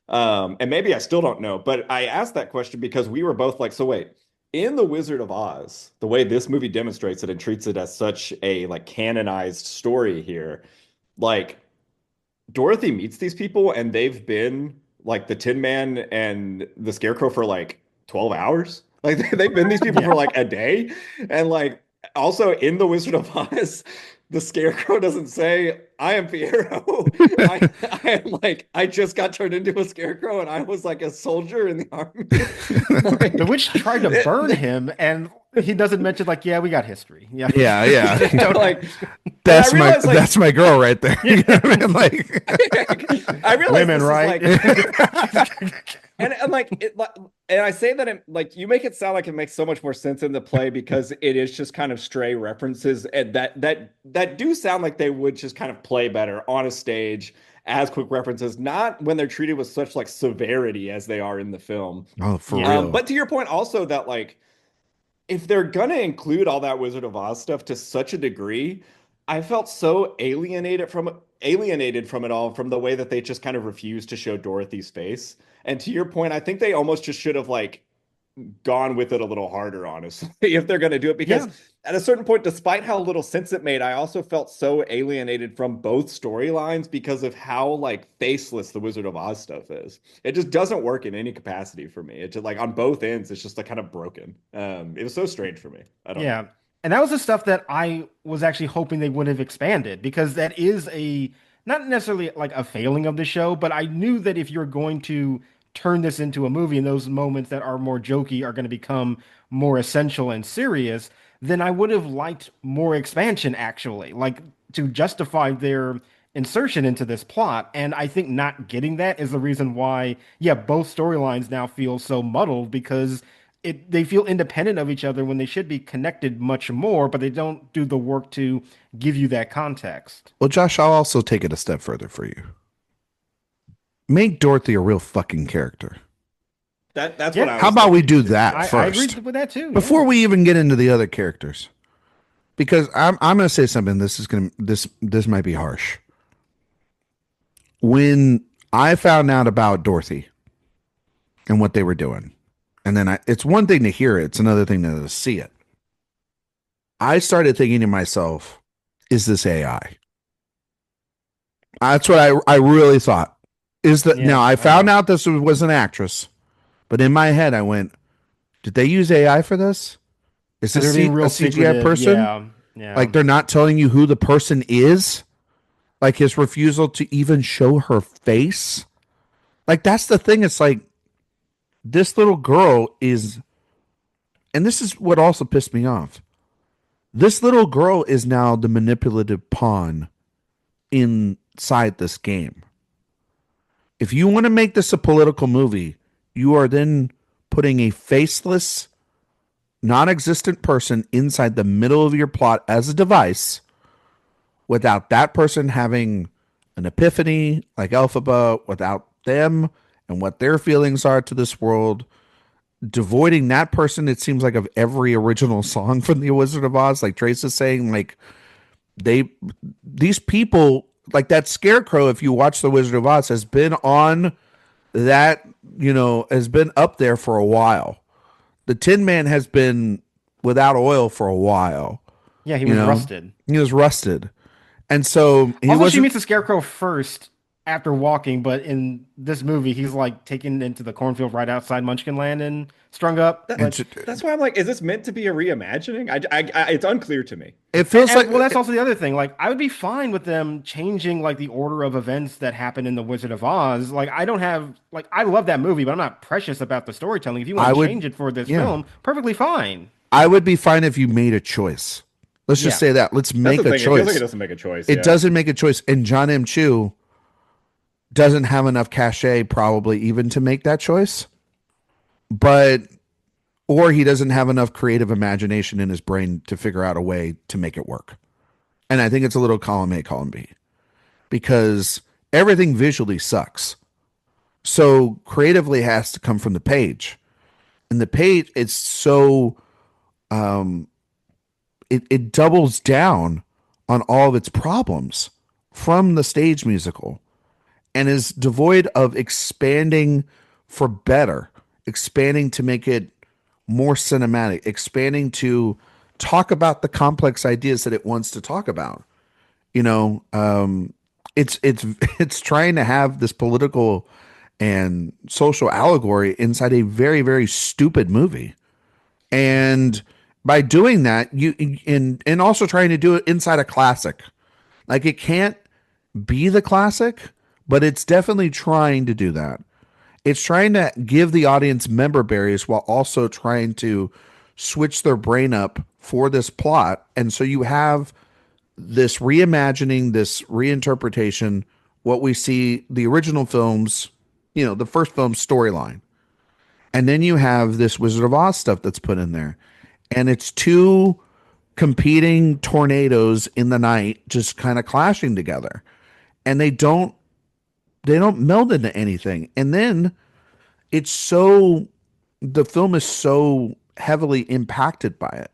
And maybe I still don't know. But I asked that question because we were both like, so wait, in the Wizard of Oz, the way this movie demonstrates it and treats it as such a like canonized story here, like Dorothy meets these people and they've been like the Tin Man and the Scarecrow for like 12 hours. Like they've been these people for like a day. And like also in the Wizard of Oz, the Scarecrow doesn't say, I am Fiyero. I am like, I just got turned into a Scarecrow and I was like a soldier in the army. Like, the witch tried to burn him and he doesn't mention like, yeah, we got history. Yeah. Like that's my girl right there. You know what I mean? Like I realize women, right? And like it, and I say that like you make it sound like it makes so much more sense in the play because it is just kind of stray references and that do sound like they would just kind of play better on a stage as quick references, not when they're treated with such like severity as they are in the film. Oh, for real. But to your point also that like if they're gonna include all that Wizard of Oz stuff to such a degree, I felt so alienated from it all from the way that they just kind of refused to show Dorothy's face. And to your point, I think they almost just should have like gone with it a little harder, honestly, if they're going to do it. Because at a certain point, despite how little sense it made, I also felt so alienated from both storylines because of how like faceless the Wizard of Oz stuff is. It just doesn't work in any capacity for me. It's just like on both ends, it's just like kind of broken. It was so strange for me. I don't know. And that was the stuff that I was actually hoping they would have expanded because that is not necessarily like a failing of the show, but I knew that if you're going to turn this into a movie and those moments that are more jokey are going to become more essential and serious, then I would have liked more expansion actually, like to justify their insertion into this plot. And I think not getting that is the reason why, both storylines now feel so muddled because they feel independent of each other when they should be connected much more, but they don't do the work to give you that context. Well, Josh, I'll also take it a step further for you. Make Dorothy a real fucking character. That's what I was How about we do too. that first? I agree with that too. Before we even get into the other characters. Because I'm going to say something, this might be harsh. When I found out about Dorothy and what they were doing, and then it's one thing to hear it, it's another thing to see it. I started thinking to myself, is this AI? That's what I really thought. Now I found out this was an actress, but in my head I went, did they use AI for this? Is this a CGI person? Yeah. Like they're not telling you who the person is? Like his refusal to even show her face? Like that's the thing. It's like, this little girl is, and this is what also pissed me off. This little girl is now the manipulative pawn inside this game. If you want to make this a political movie, you are then putting a faceless, non-existent person inside the middle of your plot as a device without that person having an epiphany like Elphaba, without them and what their feelings are to this world, devoiding that person, it seems like, of every original song from The Wizard of Oz. Like Trace is saying, like these people, like that Scarecrow, if you watch The Wizard of Oz, has been on that, has been up there for a while. The Tin Man has been without oil for a while. Yeah, he was rusted. He was rusted. And so he also, wasn't. she meets the Scarecrow first after walking, but in this movie, he's like taken into the cornfield right outside Munchkinland and strung up. That's why I'm like, is this meant to be a reimagining? It's unclear to me. It feels like, well, that's also the other thing. Like, I would be fine with them changing like the order of events that happen in the Wizard of Oz. Like, I don't have like I love that movie, but I'm not precious about the storytelling. If you want to change it for this film, perfectly fine. I would be fine if you made a choice. Let's just say that. Let's make a choice. It feels like it doesn't make a choice. It doesn't make a choice. And John M. Chu doesn't have enough cachet probably even to make that choice. Or he doesn't have enough creative imagination in his brain to figure out a way to make it work. And I think it's a little column A, column B. Because everything visually sucks. So creatively has to come from the page. And the page, it's so... It doubles down on all of its problems from the stage musical and is devoid of expanding for better, expanding to make it more cinematic, expanding to talk about the complex ideas that it wants to talk about. It's trying to have this political and social allegory inside a very, very stupid movie. And by doing that, and also trying to do it inside a classic. Like, it can't be the classic, but it's definitely trying to do that. It's trying to give the audience member berries while also trying to switch their brain up for this plot. And so you have this reimagining, this reinterpretation, what we see the original films, the first film storyline. And then you have this Wizard of Oz stuff that's put in there. And it's two competing tornadoes in the night just kind of clashing together. And they don't meld into anything. And then the film is so heavily impacted by it.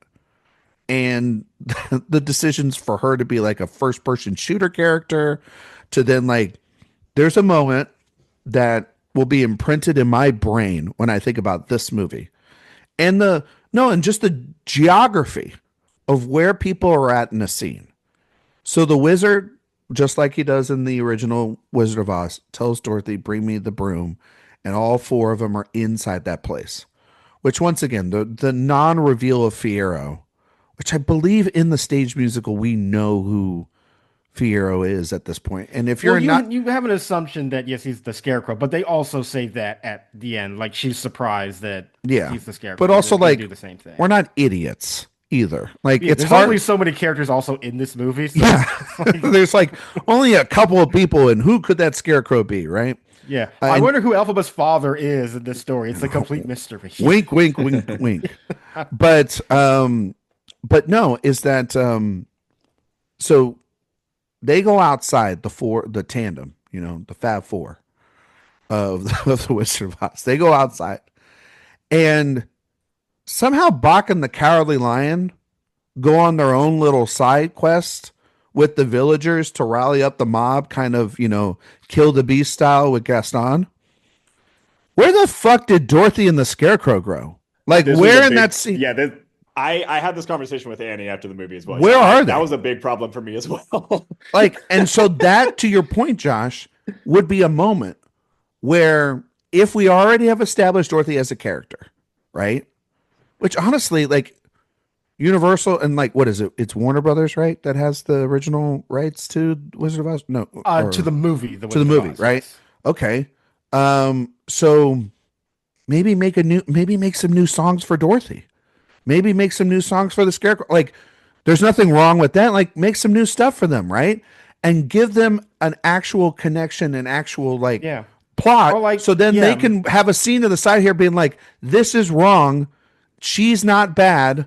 And the decisions for her to be like a first person shooter character to then like, there's a moment that will be imprinted in my brain when I think about this movie. And just the geography of where people are at in a scene. So the wizard, just like he does in the original Wizard of Oz, tells Dorothy, bring me the broom. And all four of them are inside that place. Which, once again, the non-reveal of Fiyero, which I believe in the stage musical, we know who Fiyero is at this point. And if you have an assumption that, yes, he's the Scarecrow, but they also say that at the end. Like, she's surprised that he's the Scarecrow. But also, they do the same thing. We're not idiots either. Like, it's there's hard. only so many characters also in this movie. So there's like only a couple of people, and who could that Scarecrow be, right? Yeah. I wonder who Elphaba's father is in this story. It's a complete mystery. Wink, wink, wink, wink. But no, is that so they go outside the tandem, the Fab Four of the Wizard of Oz. They go outside, and somehow Bach and the Cowardly Lion go on their own little side quest with the villagers to rally up the mob, kind of, Kill the Beast style with Gaston. Where the fuck did Dorothy and the Scarecrow grow? Like, where in that scene? Yeah, I had this conversation with Annie after the movie as well. Where are they? That was a big problem for me as well. And so that, to your point, Josh, would be a moment where if we already have established Dorothy as a character, right? Which honestly, like, Universal and like, what is it? It's Warner Brothers, right? That has the original rights to Wizard of Oz? No. To the movie. To the movie, right? Yes. Okay. So maybe make some new songs for Dorothy. Maybe make some new songs for the Scarecrow. Like, there's nothing wrong with that. Like, make some new stuff for them, right? And give them an actual connection, an actual plot. So then they can have a scene to the side here being like, this is wrong. She's not bad.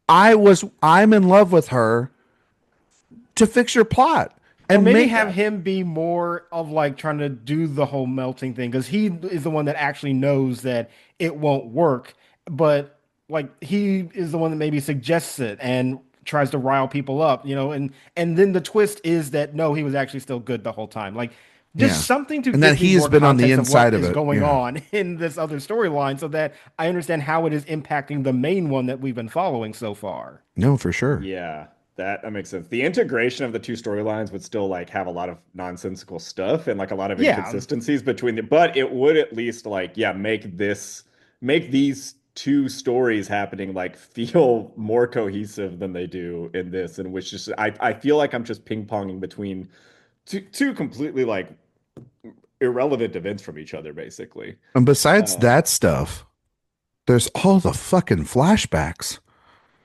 I'm in love with her, to fix your plot. And maybe have him be more of like trying to do the whole melting thing, because he is the one that actually knows that it won't work, but like he is the one that maybe suggests it and tries to rile people up, and then the twist is that no, he was actually still good the whole time. Like, Just something to and give that he's been on the inside of what it is going on in this other storyline, so that I understand how it is impacting the main one that we've been following so far. No, for sure. Yeah, that makes sense. The integration of the two storylines would still like have a lot of nonsensical stuff and like a lot of inconsistencies between the, but it would at least like, yeah, make these two stories happening like feel more cohesive than they do in this, in which just I feel like I'm just ping-ponging between two completely like irrelevant events from each other, basically. And besides that stuff, there's all the fucking flashbacks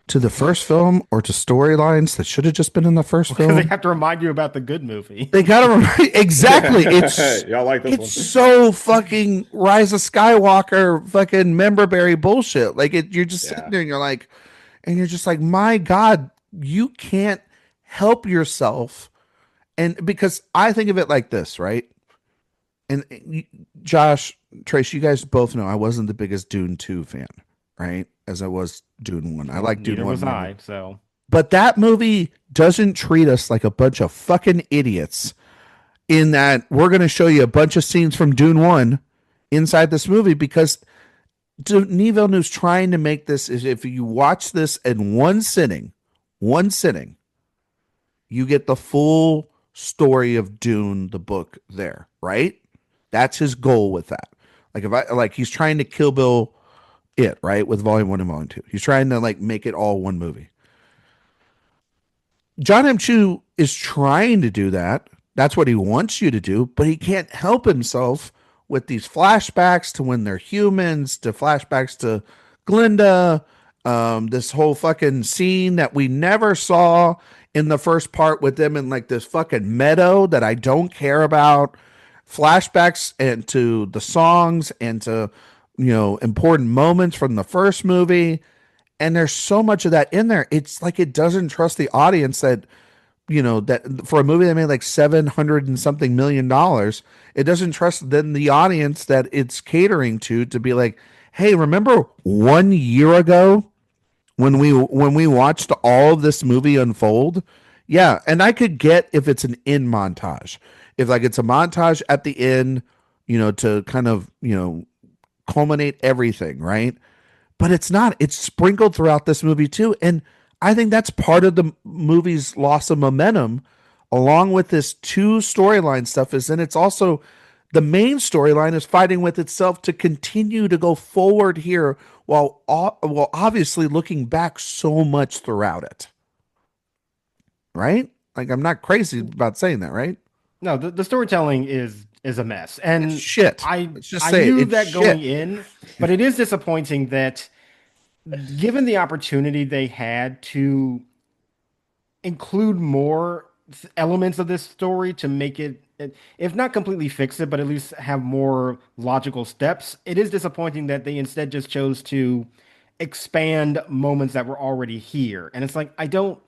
to the first film or to storylines that should have just been in the first film. Because they have to remind you about the good movie. They gotta remind exactly. It's y'all like this one. So fucking Rise of Skywalker fucking memberberry bullshit. Like you're just sitting there and you're just like, my God, you can't help yourself. And because I think of it like this, right? And Josh, Trace, you guys both know I wasn't the biggest Dune 2 fan, right? As I was Dune 1. I like Dune 1. Neither was I, so. But that movie doesn't treat us like a bunch of fucking idiots in that we're going to show you a bunch of scenes from Dune 1 inside this movie, because Denis Villeneuve's trying to make this, is if you watch this in one sitting, you get the full story of Dune, the book there, right? That's his goal with that. He's trying to Kill Bill it, right? With volume 1 and volume 2. He's trying to like make it all one movie. John M. Chu is trying to do that. That's what he wants you to do, but he can't help himself with these flashbacks to when they're humans, to flashbacks to Glinda, this whole fucking scene that we never saw in the first part with them in like this fucking meadow that I don't care about. Flashbacks and to the songs and to, important moments from the first movie. And there's so much of that in there. It's like it doesn't trust the audience that, that for a movie that made like $700 and something million, it doesn't trust then the audience that it's catering to be like, hey, remember 1 year ago when we watched all of this movie unfold? Yeah, and I could get if it's an in montage. If like it's a montage at the end, to kind of, culminate everything, right? But it's not. It's sprinkled throughout this movie too. And I think that's part of the movie's loss of momentum, along with this two storyline stuff, is then it's also the main storyline is fighting with itself to continue to go forward here while obviously looking back so much throughout it. Right? Like, I'm not crazy about saying that, right? No, the storytelling is a mess. And it's shit. I knew that going in, but it is disappointing that given the opportunity they had to include more elements of this story to make it, if not completely fix it, but at least have more logical steps, it is disappointing that they instead just chose to expand moments that were already here. And it's like, I don't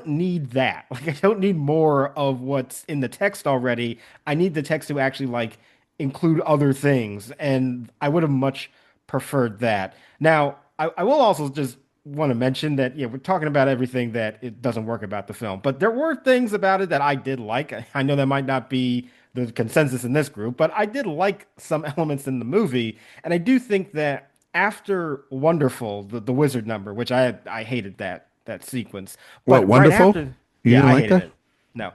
need that. Like, I don't need more of what's in the text already. I need the text to actually like include other things. And I would have much preferred that. Now, I will also just want to mention that, we're talking about everything that it doesn't work about the film, but there were things about it that I did like. I know that might not be the consensus in this group, but I did like some elements in the movie. And I do think that after Wonderful, the wizard number, which I hated that sequence. But what, Wonderful? Right after, I hated it. No,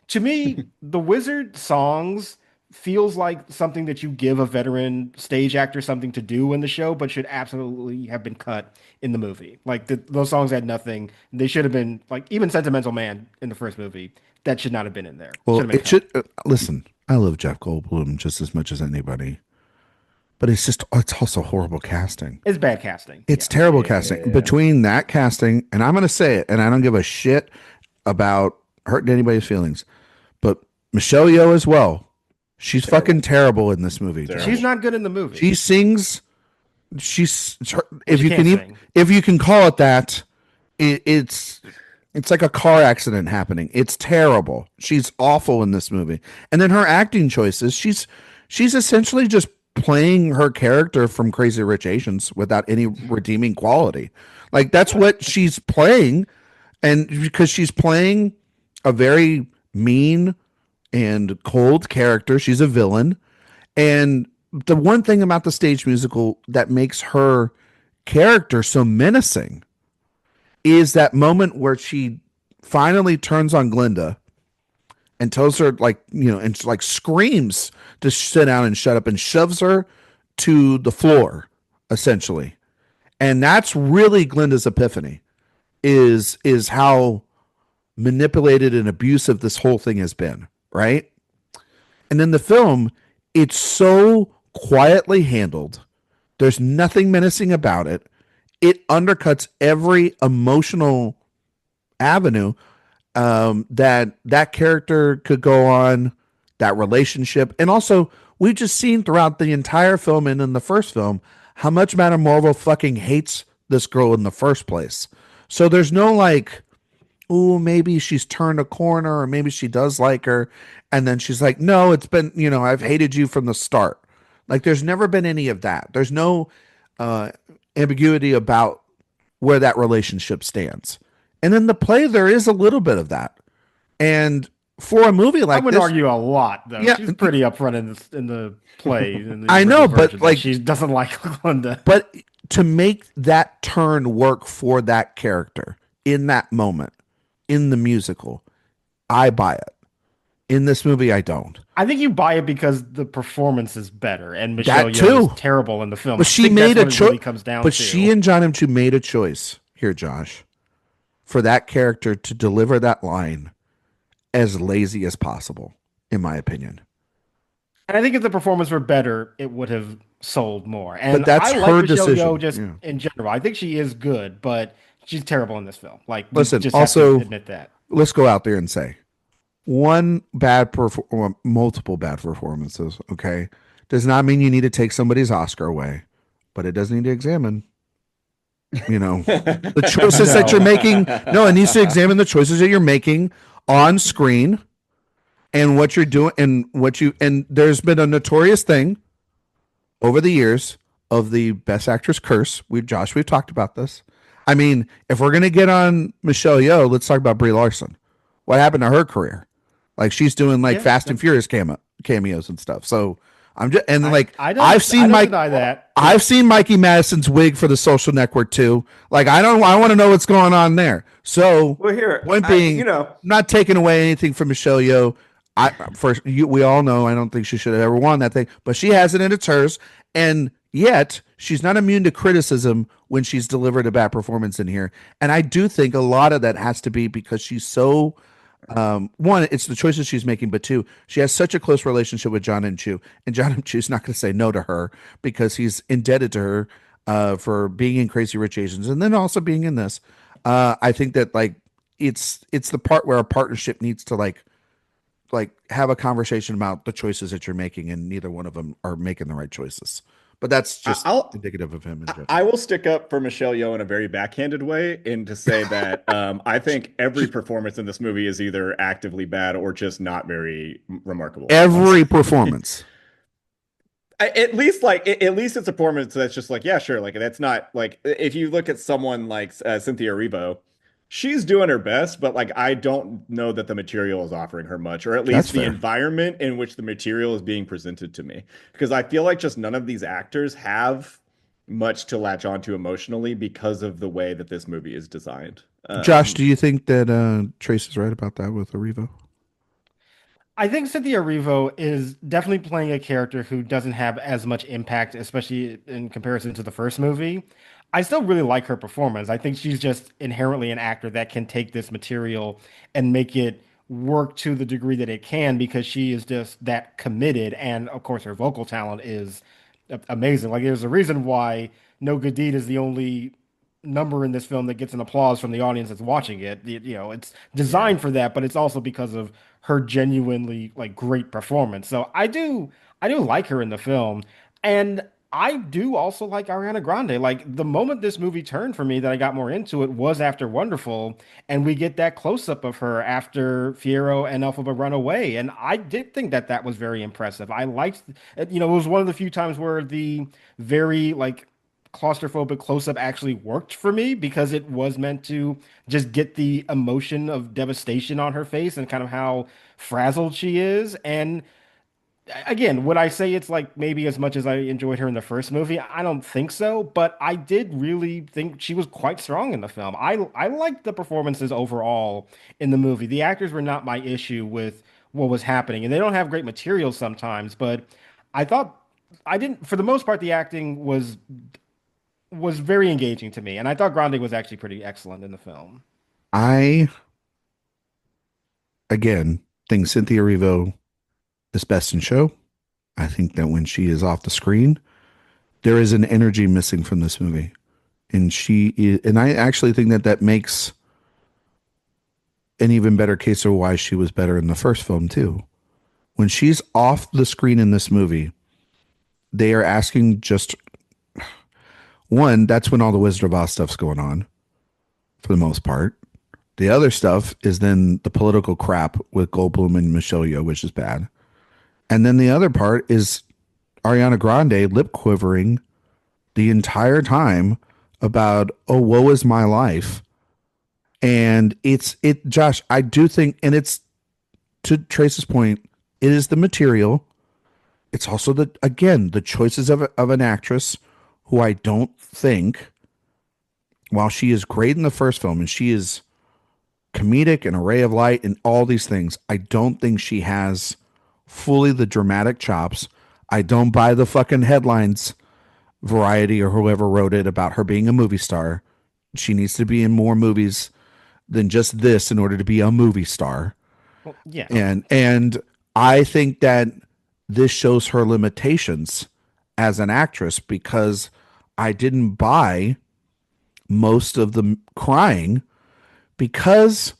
to me, the wizard songs feels like something that you give a veteran stage actor something to do in the show, but should absolutely have been cut in the movie. Like those songs had nothing. They should have been like even Sentimental Man in the first movie. That should not have been in there. Well, it should. Listen, I love Jeff Goldblum just as much as anybody. But it's also horrible casting. It's bad casting. It's terrible casting. Yeah. Between that casting, and I'm going to say it, and I don't give a shit about hurting anybody's feelings, but Michelle Yeoh as well. She's fucking terrible in this movie. She's not good in the movie. She sings. If you can call it that, it's like a car accident happening. It's terrible. She's awful in this movie. And then her acting choices, she's essentially just playing her character from Crazy Rich Asians without any redeeming quality. Like, that's what she's playing. And because she's playing a very mean and cold character. She's a villain. And the one thing about the stage musical that makes her character so menacing is that moment where she finally turns on Glinda and tells her, like, and like screams to sit down and shut up and shoves her to the floor, essentially. And that's really Glinda's epiphany is how manipulated and abusive this whole thing has been, right? And in the film, it's so quietly handled. There's nothing menacing about it. It undercuts every emotional avenue that character could go on, that relationship. And also, we've just seen throughout the entire film and in the first film how much Madame Marvel fucking hates this girl in the first place. So there's no like, oh, maybe she's turned a corner or maybe she does like her. And then she's like, no, it's been, I've hated you from the start. Like, there's never been any of that. There's no ambiguity about where that relationship stands. And in the play, there is a little bit of that. And for a movie like this, I would argue a lot, though. Yeah, she's pretty upfront in the play. I know, but like she doesn't like Glinda. But to make that turn work for that character in that moment in the musical, I buy it. In this movie, I don't. I think you buy it because the performance is better, and Michelle Yeoh is terrible in the film. But she made a choice. But she and John M. Chu made a choice here, Josh, for that character to deliver that line as lazy as possible, in my opinion. And I think if the performance were better, it would have sold more. And but that's I like her Michelle decision. Yeoh just in general. I think she is good, but she's terrible in this film. Like, listen, just also have to admit that. Let's go out there and say multiple bad performances, okay, does not mean you need to take somebody's Oscar away, but it does need to examine, the choices that you're making. No, it needs to examine the choices that you're making on screen and what you're doing and there's been a notorious thing over the years of the Best Actress curse. We've talked about this. I mean, if we're going to get on Michelle Yeoh, let's talk about Brie Larson. What happened to her career? Like, she's doing like Fast and Furious cameos and stuff. So I'm just I've seen Mikey Madison's wig for The Social Network too. Like, I want to know what's going on there. So point being, not taking away anything from Michelle Yeoh. We all know I don't think she should have ever won that thing, but she has it and it's hers. And yet she's not immune to criticism when she's delivered a bad performance in here. And I do think a lot of that has to be because she's so one, it's the choices she's making, but two, she has such a close relationship with John M. Chu, and John M. Chu's not going to say no to her because he's indebted to her for being in Crazy Rich Asians and then also being in this. I think that like it's the part where a partnership needs to like have a conversation about the choices that you're making, and neither one of them are making the right choices. But that's just indicative of him. I will stick up for Michelle Yeoh in a very backhanded way, and to say that I think every performance in this movie is either actively bad or just not very remarkable. Every performance. At least it's a performance that's just like, yeah, sure. Like, that's not like, if you look at someone like Cynthia Erivo, she's doing her best, but like, I don't know that the material is offering her much, or at least the environment in which the material is being presented to me. Because I feel like just none of these actors have much to latch onto emotionally because of the way that this movie is designed. Josh, do you think that Trace is right about that with Erivo? I think Cynthia Erivo is definitely playing a character who doesn't have as much impact, especially in comparison to the first movie. I still really like her performance. I think she's just inherently an actor that can take this material and make it work to the degree that it can, because she is just that committed. And of course, her vocal talent is amazing. Like, there's a reason why No Good Deed is the only number in this film that gets an applause from the audience that's watching it. It's designed for that, but it's also because of her genuinely like great performance. So I do like her in the film, and I do also like Ariana Grande. Like, the moment this movie turned for me that I got more into it was after Wonderful, and we get that close up of her after Fiyero and Elphaba run away, and I did think that was very impressive. I liked, it was one of the few times where the very like claustrophobic close-up actually worked for me because it was meant to just get the emotion of devastation on her face and kind of how frazzled she is. And again, would I say it's like maybe as much as I enjoyed her in the first movie? I don't think so, but I did really think she was quite strong in the film. I liked the performances overall in the movie. The actors were not my issue with what was happening, and they don't have great material sometimes, but I thought I didn't for the most part the acting was very engaging to me, and I thought Grande was actually pretty excellent in the film. I again think Cynthia Erivo is best in show. I think that when she is off the screen, there is an energy missing from this movie. And I actually think that that makes an even better case of why she was better in the first film too. When she's off the screen in this movie, they are asking just one, that's when all the Wizard of Oz stuff's going on for the most part. The other stuff is then the political crap with Goldblum and Michelle Yeoh, which is bad. And then the other part is Ariana Grande lip quivering the entire time about, oh, woe is my life. And Josh, I do think, and it's to Trace's point, it is the material. It's also the choices of an actress who I don't think, while she is great in the first film and she is comedic and a ray of light and all these things, I don't think she has fully the dramatic chops. I don't buy the fucking headlines, Variety or whoever wrote it, about her being a movie star. She needs to be in more movies than just this in order to be a movie star. Well, yeah. And I think that this shows her limitations as an actress because I didn't buy most of the crying because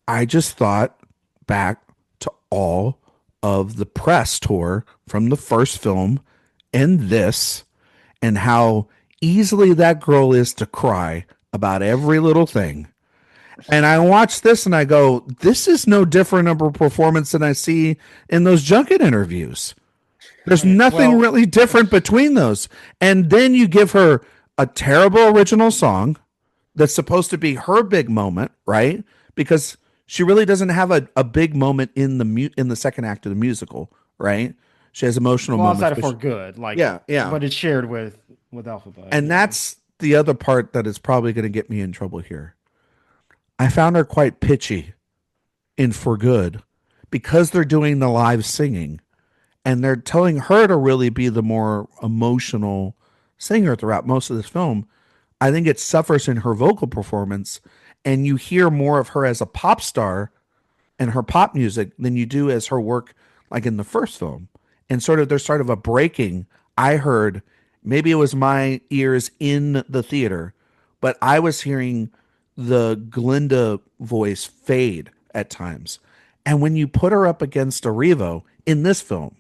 I just thought back to all of the press tour from the first film and this, and how easily that girl is to cry about every little thing. And I watch this and I go, this is no different of a performance than I see in those junket interviews. There's nothing really different between those. And then you give her a terrible original song that's supposed to be her big moment, right? Because she really doesn't have a big moment in the second act of the musical, right? She has emotional moments. Outside of For Good, like yeah. But it's shared with Alphabet. And that's the other part that is probably going to get me in trouble here. I found her quite pitchy in For Good because they're doing the live singing and they're telling her to really be the more emotional singer throughout most of this film. I think it suffers in her vocal performance, and you hear more of her as a pop star and her pop music than you do as her work like in the first film. And there's sort of a breaking. I heard, maybe it was my ears in the theater, but I was hearing the Glinda voice fade at times. And when you put her up against Erivo in this film,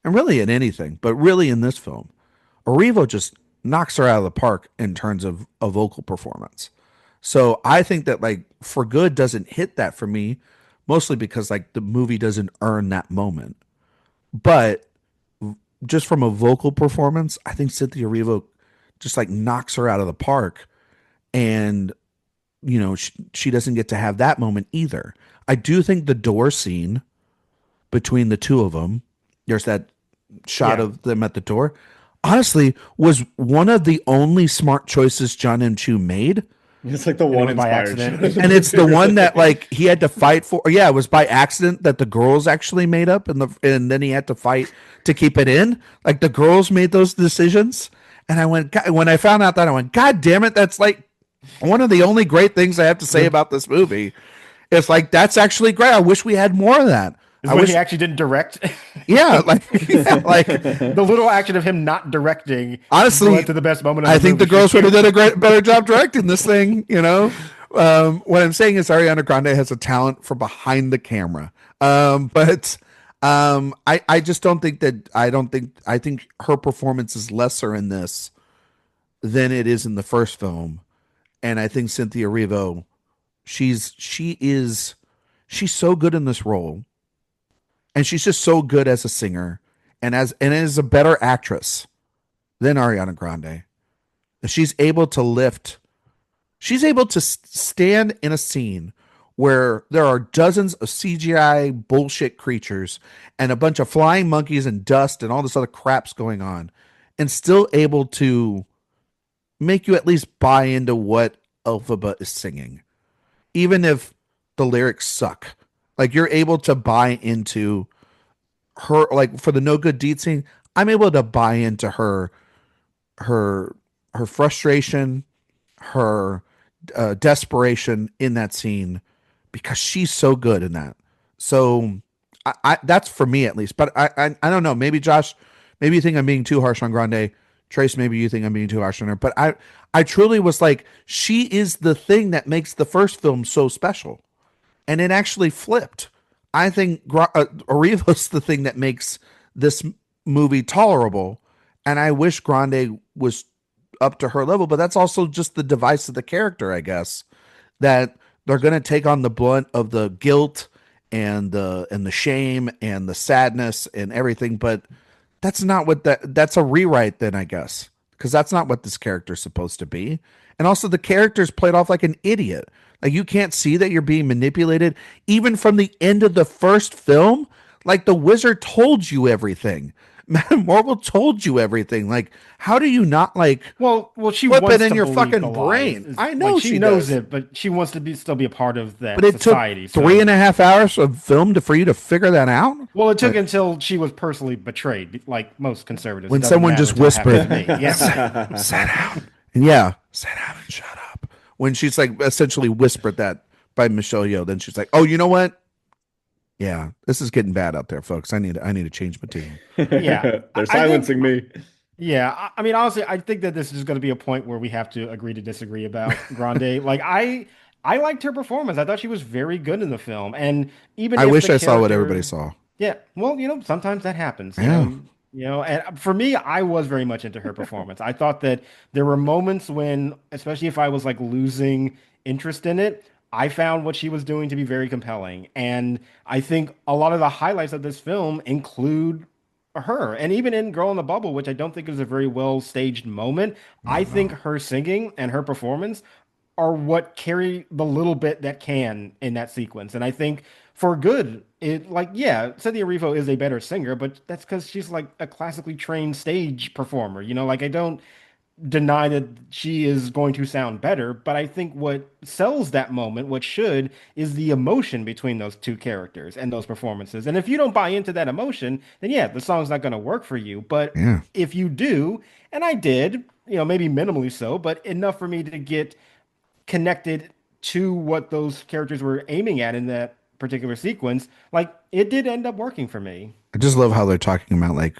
and really in anything, but really in this film, Erivo just knocks her out of the park in terms of a vocal performance. So I think that like For Good doesn't hit that for me, mostly because like the movie doesn't earn that moment. But just from a vocal performance, I think Cynthia Erivo just like knocks her out of the park. And, you know, she doesn't get to have that moment either. I do think the door scene between the two of them, there's that shot of them at the door, honestly, was one of the only smart choices John M. Chu made. It's like the one by inspired. accident. And it's the one that like he had to fight for. Yeah, it was by accident that the girls actually made up, and then he had to fight to keep it in. Like the girls made those decisions. And I went, when I found out that, I went, God damn it, that's like one of the only great things I have to say about this movie. It's like, that's actually great. I wish we had more of that. I wish he actually didn't direct. Yeah, like the little action of him not directing. Honestly, led to the best moment. Of I think the girls would have done a better job directing this thing. You know, what I'm saying is Ariana Grande has a talent for behind the camera. But I just don't think that. I think her performance is lesser in this than it is in the first film, and I think Cynthia Erivo, she's so good in this role. And she's just so good as a singer and as a better actress than Ariana Grande. She's able to lift. She's able to stand in a scene where there are dozens of CGI bullshit creatures and a bunch of flying monkeys and dust and all this other crap's going on, and still able to make you at least buy into what Elphaba is singing, even if the lyrics suck. Like, you're able to buy into her, like for the no good deed scene. I'm able to buy into her frustration, her desperation in that scene, because she's so good in that. So I that's for me at least. But I don't know. Maybe Josh, maybe you think I'm being too harsh on Grande. Trace, maybe you think I'm being too harsh on her. But I truly was like, she is the thing that makes the first film so special, and it actually flipped. I think Arriva's the thing that makes this movie tolerable, and I wish Grande was up to her level. But that's also just the device of the character, I guess, that they're going to take on the blunt of the guilt and the shame and the sadness and everything. But that's not what that's a rewrite then, I guess, because that's not what this character is supposed to be. And also the character's played off like an idiot. Like, you can't see that you're being manipulated even from the end of the first film. Like, the wizard told you everything. Madame Marvel told you everything. Like, how do you not well she flip wants it in to your believe fucking the brain? lies. I know Like, she knows does. it, but she wants to still be a part of that But it society. took 3.5 hours of film for you to figure that out. Well, it took until she was personally betrayed, like most conservatives. When someone just whispered, yes, sit down. And sit down and shut up. When she's like essentially whispered that by Michelle Yeoh, then she's like, oh, you know what? Yeah, this is getting bad out there, folks. I need to change my team. Yeah. They're silencing me. Yeah. I mean, honestly, I think that this is going to be a point where we have to agree to disagree about Grande. Like, I liked her performance. I thought she was very good in the film. And even I if wish the I saw what character- everybody saw. Yeah. Well, sometimes that happens. Yeah. And for me, I was very much into her performance. I thought that there were moments when, especially if I was like losing interest in it, I found what she was doing to be very compelling. And I think a lot of the highlights of this film include her. And even in Girl in the Bubble, which I don't think is a very well staged moment, I think her singing and her performance are what carry the little bit that can in that sequence. And I think for good, Cynthia Erivo is a better singer, but that's because she's like a classically trained stage performer. Like, I don't deny that she is going to sound better, but I think what sells that moment, what should, is the emotion between those two characters and those performances. And if you don't buy into that emotion, then the song's not going to work for you. But if you do, and I did, maybe minimally so, but enough for me to get connected to what those characters were aiming at in that particular sequence, like, it did end up working for me. I just love how they're talking about, like,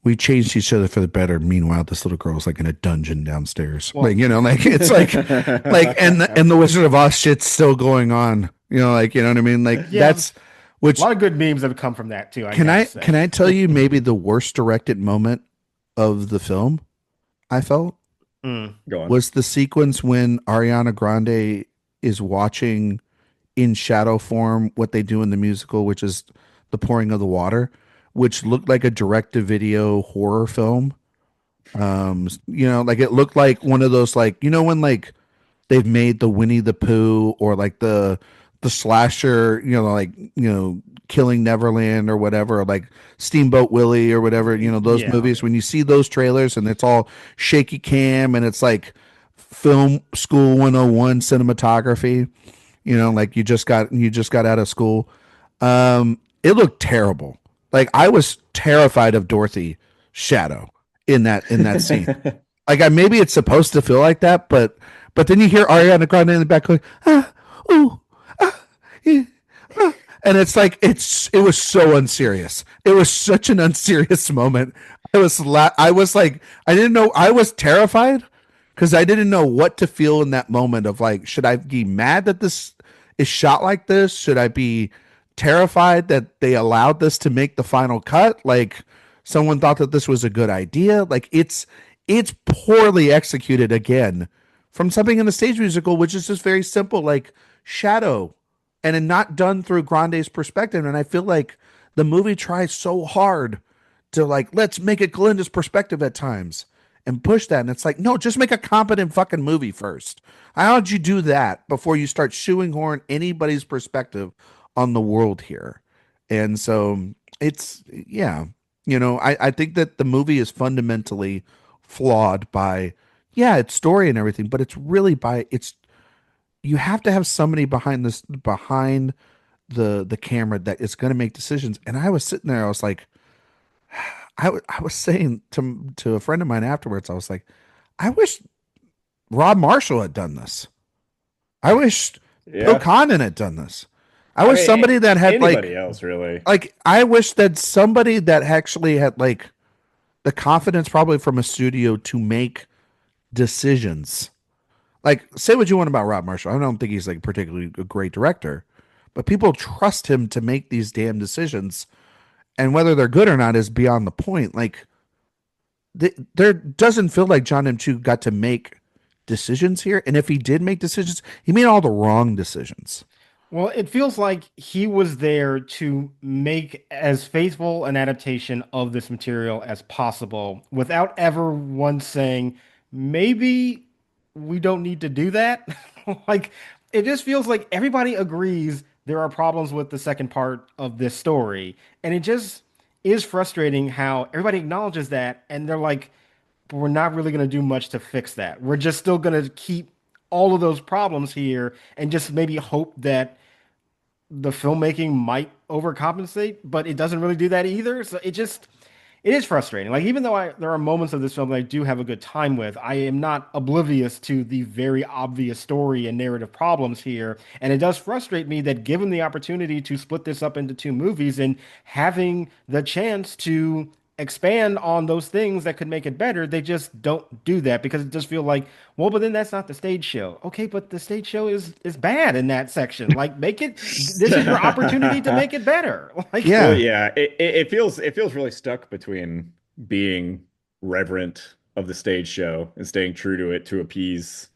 we changed each other for the better. Meanwhile, this little girl's like in a dungeon downstairs. Well, it's like and the Wizard of Oz shit's still going on. You know what I mean? Like, that's which a lot of good memes have come from that too. Can I tell you maybe the worst directed moment of the film? I felt was the sequence when Ariana Grande is watching in shadow form what they do in the musical, which is the pouring of the water, which looked like a direct-to-video horror film. Like, it looked like one of those, like, when like they've made the Winnie the Pooh or like the slasher, Killing Neverland or whatever, or like Steamboat Willie or whatever, those movies, when you see those trailers and it's all shaky cam and it's like film school 101 cinematography, like you just got out of school. It looked terrible. Like, I was terrified of Dorothy shadow in that scene. Like, maybe it's supposed to feel like that, but then you hear Ariana Grande in the back going, and it's like it was so unserious. It was such an unserious moment. I was like, I didn't know. I was terrified because I didn't know what to feel in that moment of, like, should I be mad that this is shot like this? Should I be terrified that they allowed this to make the final cut? Like, someone thought that this was a good idea. Like, it's poorly executed again from something in the stage musical, which is just very simple, like shadow, and not done through Grande's perspective. And I feel like the movie tries so hard to, like, let's make it Glinda's perspective at times. and push that. And it's like, no, just make a competent fucking movie first. How would you do that before you start shoehorn anybody's perspective on the world here? And so it's, yeah, I think that the movie is fundamentally flawed by, yeah, it's story and everything, but it's really you have to have somebody behind the camera that is going to make decisions. And I was sitting there, I was like, I was saying to a friend of mine afterwards, I was like, I wish Rob Marshall had done this. I wish Bill Condon had done this. I wish somebody that had anybody else really. Like I wish that somebody that actually had like the confidence probably from a studio to make decisions. Like say what you want about Rob Marshall. I don't think he's like particularly a great director, but people trust him to make these damn decisions. And whether they're good or not is beyond the point. Like, there doesn't feel like John M. Chu got to make decisions here. And if he did make decisions, he made all the wrong decisions. Well, it feels like he was there to make as faithful an adaptation of this material as possible without ever once saying, maybe we don't need to do that. Like, it just feels like everybody agrees there are problems with the second part of this story. And it just is frustrating how everybody acknowledges that. And they're like, but we're not really going to do much to fix that. We're just still going to keep all of those problems here and just maybe hope that the filmmaking might overcompensate, but it doesn't really do that either. So it is frustrating. Like, even though there are moments of this film that I do have a good time with, I am not oblivious to the very obvious story and narrative problems here. And it does frustrate me that given the opportunity to split this up into two movies and having the chance to expand on those things that could make it better, they just don't do that because it just feel like, well, but then that's not the stage show. Okay, but the stage show is bad in that section. Like, make it. This is your opportunity to make it better. Like, yeah, well, yeah. It feels really stuck between being reverent of the stage show and staying true to it to appease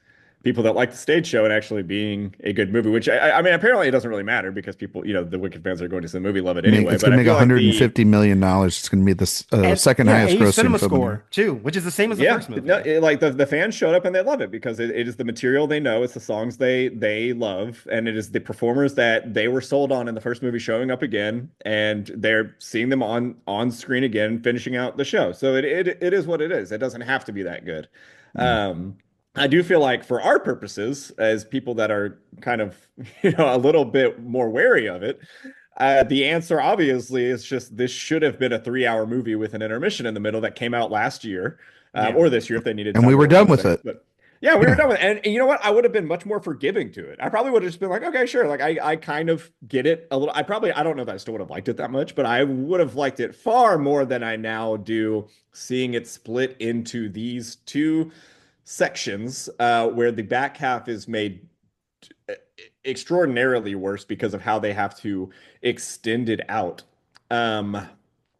people that like the stage show and actually being a good movie, which I mean, apparently it doesn't really matter because people, the Wicked fans are going to see the movie, love it anyway. It's going to make $150 million. It's going to be the second highest grossing cinema film score too, which is the same as the first movie. No, like the fans showed up and they love it because it is the material they know, it's the songs they love, and it is the performers that they were sold on in the first movie showing up again, and they're seeing them on screen again, finishing out the show. So it is what it is. It doesn't have to be that good. I do feel like for our purposes, as people that are kind of, a little bit more wary of it, the answer obviously is just this should have been a 3-hour movie with an intermission in the middle that came out last year or this year if they needed. And we were done with it. But yeah, we were done with it. And you know what? I would have been much more forgiving to it. I probably would have just been like, okay, sure. Like I kind of get it a little. I don't know that I still would have liked it that much, but I would have liked it far more than I now do, seeing it split into these two sections where the back half is made extraordinarily worse because of how they have to extend it out, and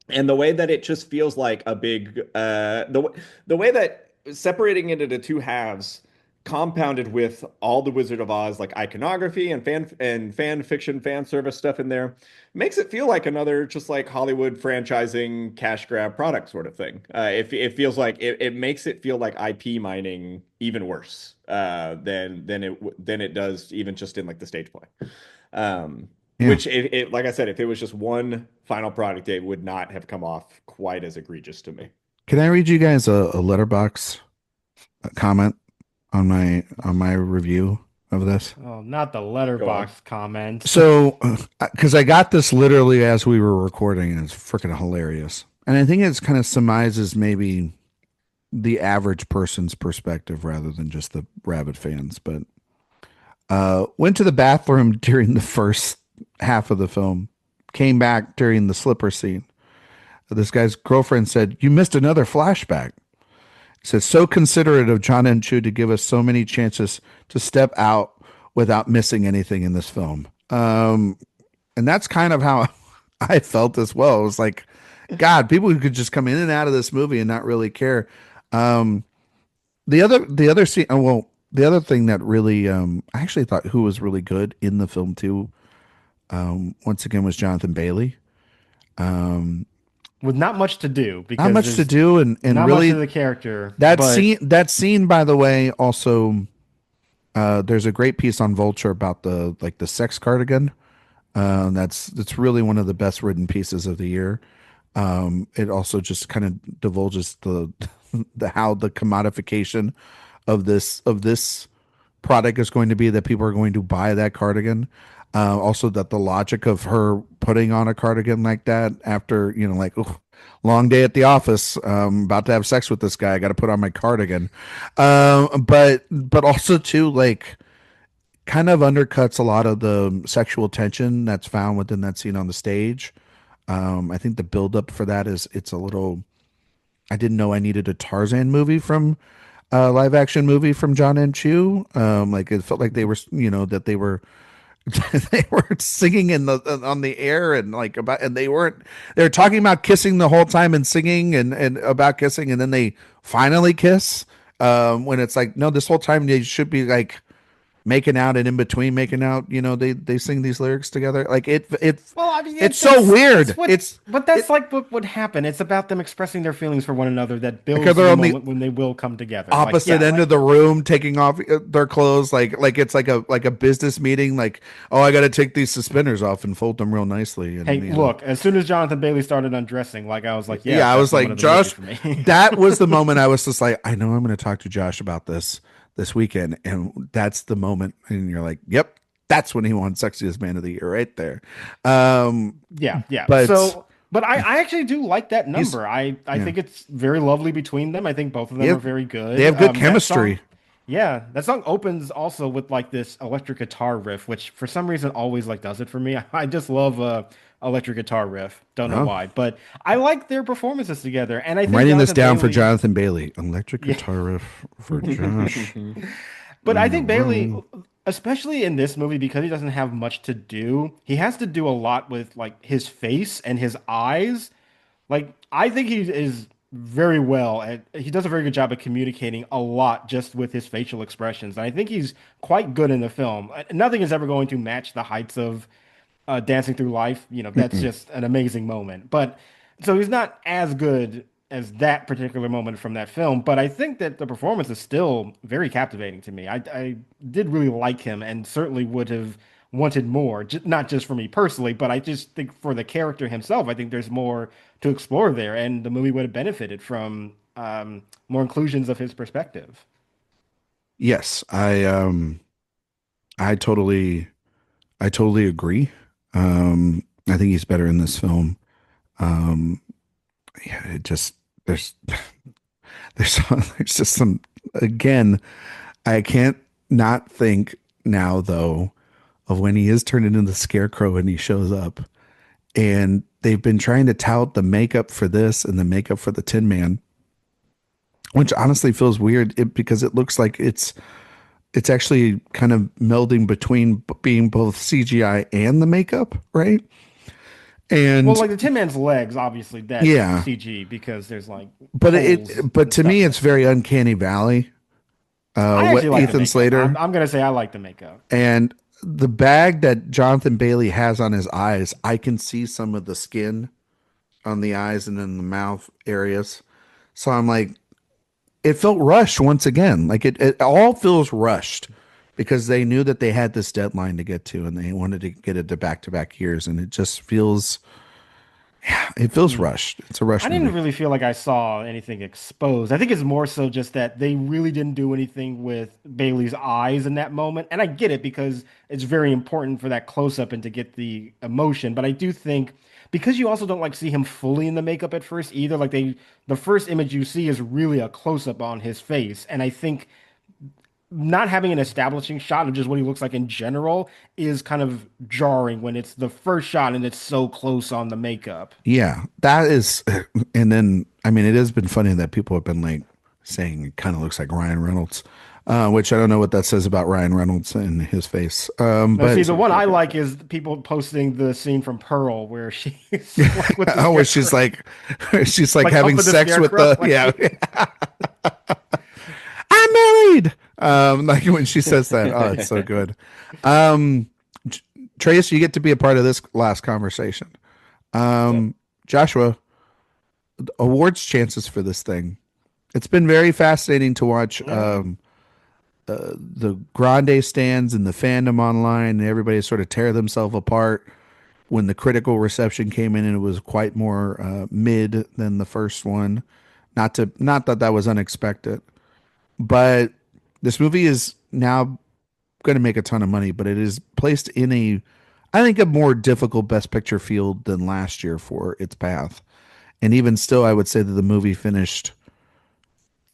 the way that it just feels like a big the way that separating it into two halves, compounded with all the Wizard of Oz like iconography and fan fiction, fan service stuff in there, makes it feel like another just like Hollywood franchising cash grab product sort of thing. It feels like it makes it feel like IP mining even worse than it does even just in like the stage play. Which it like I said, if it was just one final product, it would not have come off quite as egregious to me. Can I read you guys a letterbox comment on my review of this? Oh, not the letterbox comment. So, because I got this literally as we were recording, and it's freaking hilarious. And I think it's kind of surmises maybe the average person's perspective rather than just the rabid fans. But went to the bathroom during the first half of the film, came back during the slipper scene. This guy's girlfriend said, "You missed another flashback." He said, "So considerate of John M. Chu to give us so many chances to step out without missing anything in this film." And that's kind of how I felt as well. It was like, God, people who could just come in and out of this movie and not really care. The other scene, the other thing that really, I actually thought who was really good in the film too, once again, was Jonathan Bailey. with not much to do, because not much to do, and not really much to the character. that scene, by the way, also there's a great piece on Vulture about the sex cardigan. That's really one of the best written pieces of the year. It also just kind of divulges the how the commodification of this product is going to be, that people are going to buy that cardigan. Also, that the logic of her putting on a cardigan like that after, like, long day at the office, about to have sex with this guy, I got to put on my cardigan. But also too, like, kind of undercuts a lot of the sexual tension that's found within that scene on the stage. I think the buildup for that it's a little. I didn't know I needed a Tarzan movie from live action movie from John M. Chu. Like, it felt like they were, that they were they were singing on the air, and like they were talking about kissing the whole time and singing and about kissing, and then they finally kiss. When it's like, no, this whole time they should be like making out, and in between making out, they sing these lyrics together. Like Well, I mean, it's so weird. But that's like what would happen. It's about them expressing their feelings for one another that builds because they're the on moment when they will come together. Opposite end of the room, taking off their clothes, like it's like a business meeting. Like, oh, I got to take these suspenders off and fold them real nicely. And, hey, look, as soon as Jonathan Bailey started undressing, like, I was like, yeah, I was like, Josh, that was the moment I was just like, I know I'm going to talk to Josh about this weekend, and that's the moment, and you're like, yep, that's when he won Sexiest Man of the Year right there. Yeah. But I actually do like that number. I think it's very lovely between them. I think both of them are very good. They have good chemistry. That song opens also with like this electric guitar riff, which for some reason always like does it for me. I just love electric guitar riff. Don't know why, but I like their performances together. And I think writing this down for Jonathan Bailey, electric guitar riff for Josh. But I think Bailey, especially in this movie, because he doesn't have much to do, he has to do a lot with like his face and his eyes. Like, I think he is very well he does a very good job of communicating a lot just with his facial expressions. And I think he's quite good in the film. Nothing is ever going to match the heights of Dancing Through Life. That's just an amazing moment. But so he's not as good as that particular moment from that film, but I think that the performance is still very captivating to me. I did really like him, and certainly would have wanted more, not just for me personally, but I just think for the character himself, I think there's more to explore there, and the movie would have benefited from more inclusions of his perspective. Yes, I totally agree. I think he's better in this film. It just there's just some, again, I can't not think now though of when he is turned into the Scarecrow and he shows up, and they've been trying to tout the makeup for this and the makeup for the Tin Man, which honestly feels weird because it looks like it's actually kind of melding between being both CGI and the makeup, right? And like the Tin Man's legs, obviously that's CG because there's like. But to me, it's very Uncanny Valley. What Ethan Slater? I'm gonna say I like the makeup. And the bag that Jonathan Bailey has on his eyes, I can see some of the skin on the eyes and in the mouth areas. So I'm like, it felt rushed once again. Like it all feels rushed because they knew that they had this deadline to get to, and they wanted to get it to back-to-back years, and it just feels, it feels rushed. It's a rush. I didn't really feel like I saw anything exposed. I think it's more so just that they really didn't do anything with Bailey's eyes in that moment, and I get it because it's very important for that close-up and to get the emotion. But I do think because you also don't like see him fully in the makeup at first either. Like the first image you see is really a close-up on his face, and I think not having an establishing shot of just what he looks like in general is kind of jarring when it's the first shot and it's so close on the makeup. Yeah, that is. And then, I mean, it has been funny that people have been like saying it kind of looks like Ryan Reynolds, which I don't know what that says about Ryan Reynolds and his face. But see, the one I like is people posting the scene from Pearl where she's like with where she's like having sex with the I'm married. Like when she says that, oh, it's so good. Trace, you get to be a part of this last conversation. Joshua, awards chances for this thing. It's been very fascinating to watch the Grande stands and the fandom online, and everybody sort of tear themselves apart when the critical reception came in, and it was quite more mid than the first one. Not that that was unexpected, but this movie is now going to make a ton of money, but it is placed in I think, a more difficult Best Picture field than last year for its path. And even still, I would say that the movie finished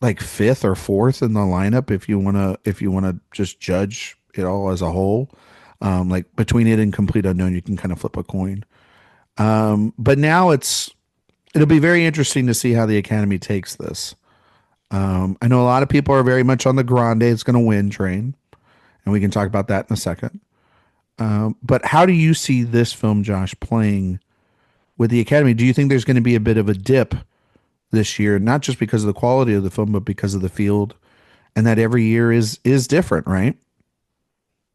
like fifth or fourth in the lineup if you wanna just judge it all as a whole. Like between it and Complete Unknown, you can kind of flip a coin. But now it'll be very interesting to see how the Academy takes this. I know a lot of people are very much on the Grande it's going to win train, and we can talk about that in a second. But how do you see this film, Josh, playing with the Academy? Do you think there's going to be a bit of a dip this year, not just because of the quality of the film, but because of the field, and that every year is different, right?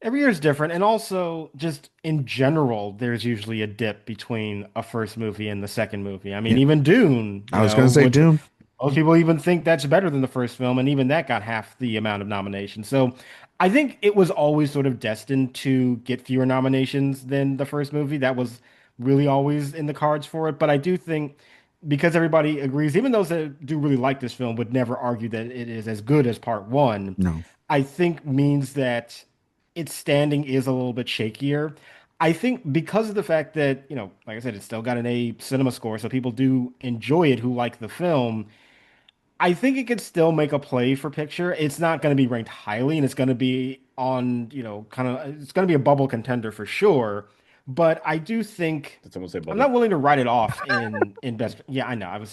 Every year is different, and also just in general, there's usually a dip between a first movie and the second movie. I mean, even Dune. I was going to say Dune. Most people even think that's better than the first film, and even that got half the amount of nominations. So I think it was always sort of destined to get fewer nominations than the first movie. That was really always in the cards for it. But I do think because everybody agrees, even those that do really like this film would never argue that it is as good as part one. No. I think means that its standing is a little bit shakier. I think because of the fact that, like I said, it's still got an A cinema score, so people do enjoy it who like the film. I think it could still make a play for picture. It's not going to be ranked highly, and it's going to be on, it's going to be a bubble contender for sure. But I do think Did someone say bubble? I'm not willing to write it off in best. Yeah, I know.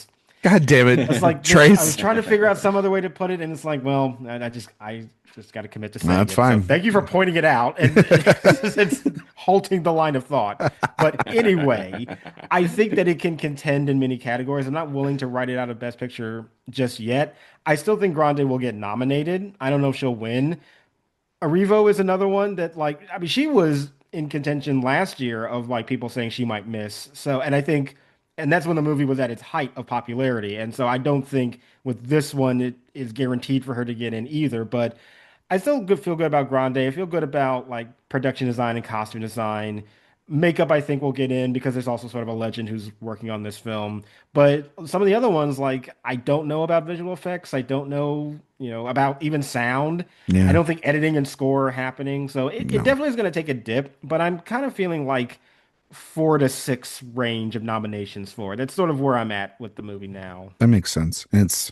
God damn it! It's like Trace. I was trying to figure out some other way to put it, and it's like, well, I just got to commit to saying that's it. fine. So thank you for pointing it out, and it's halting the line of thought. But anyway, I think that it can contend in many categories. I'm not willing to write it out of Best Picture just yet. I still think Grande will get nominated. I don't know if she'll win. Arrivo is another one that, she was in contention last year of people saying she might miss. So, and that's when the movie was at its height of popularity. And so I don't think with this one it is guaranteed for her to get in either. But I still feel good about Grande. I feel good about production design and costume design. Makeup, I think, will get in because there's also sort of a legend who's working on this film. But some of the other ones, I don't know about visual effects. I don't know, about even sound. Yeah. I don't think editing and score are happening. So it definitely is going to take a dip. But I'm kind of feeling 4 to 6 range of nominations for it. That's sort of where I'm at with the movie now. That makes sense. It's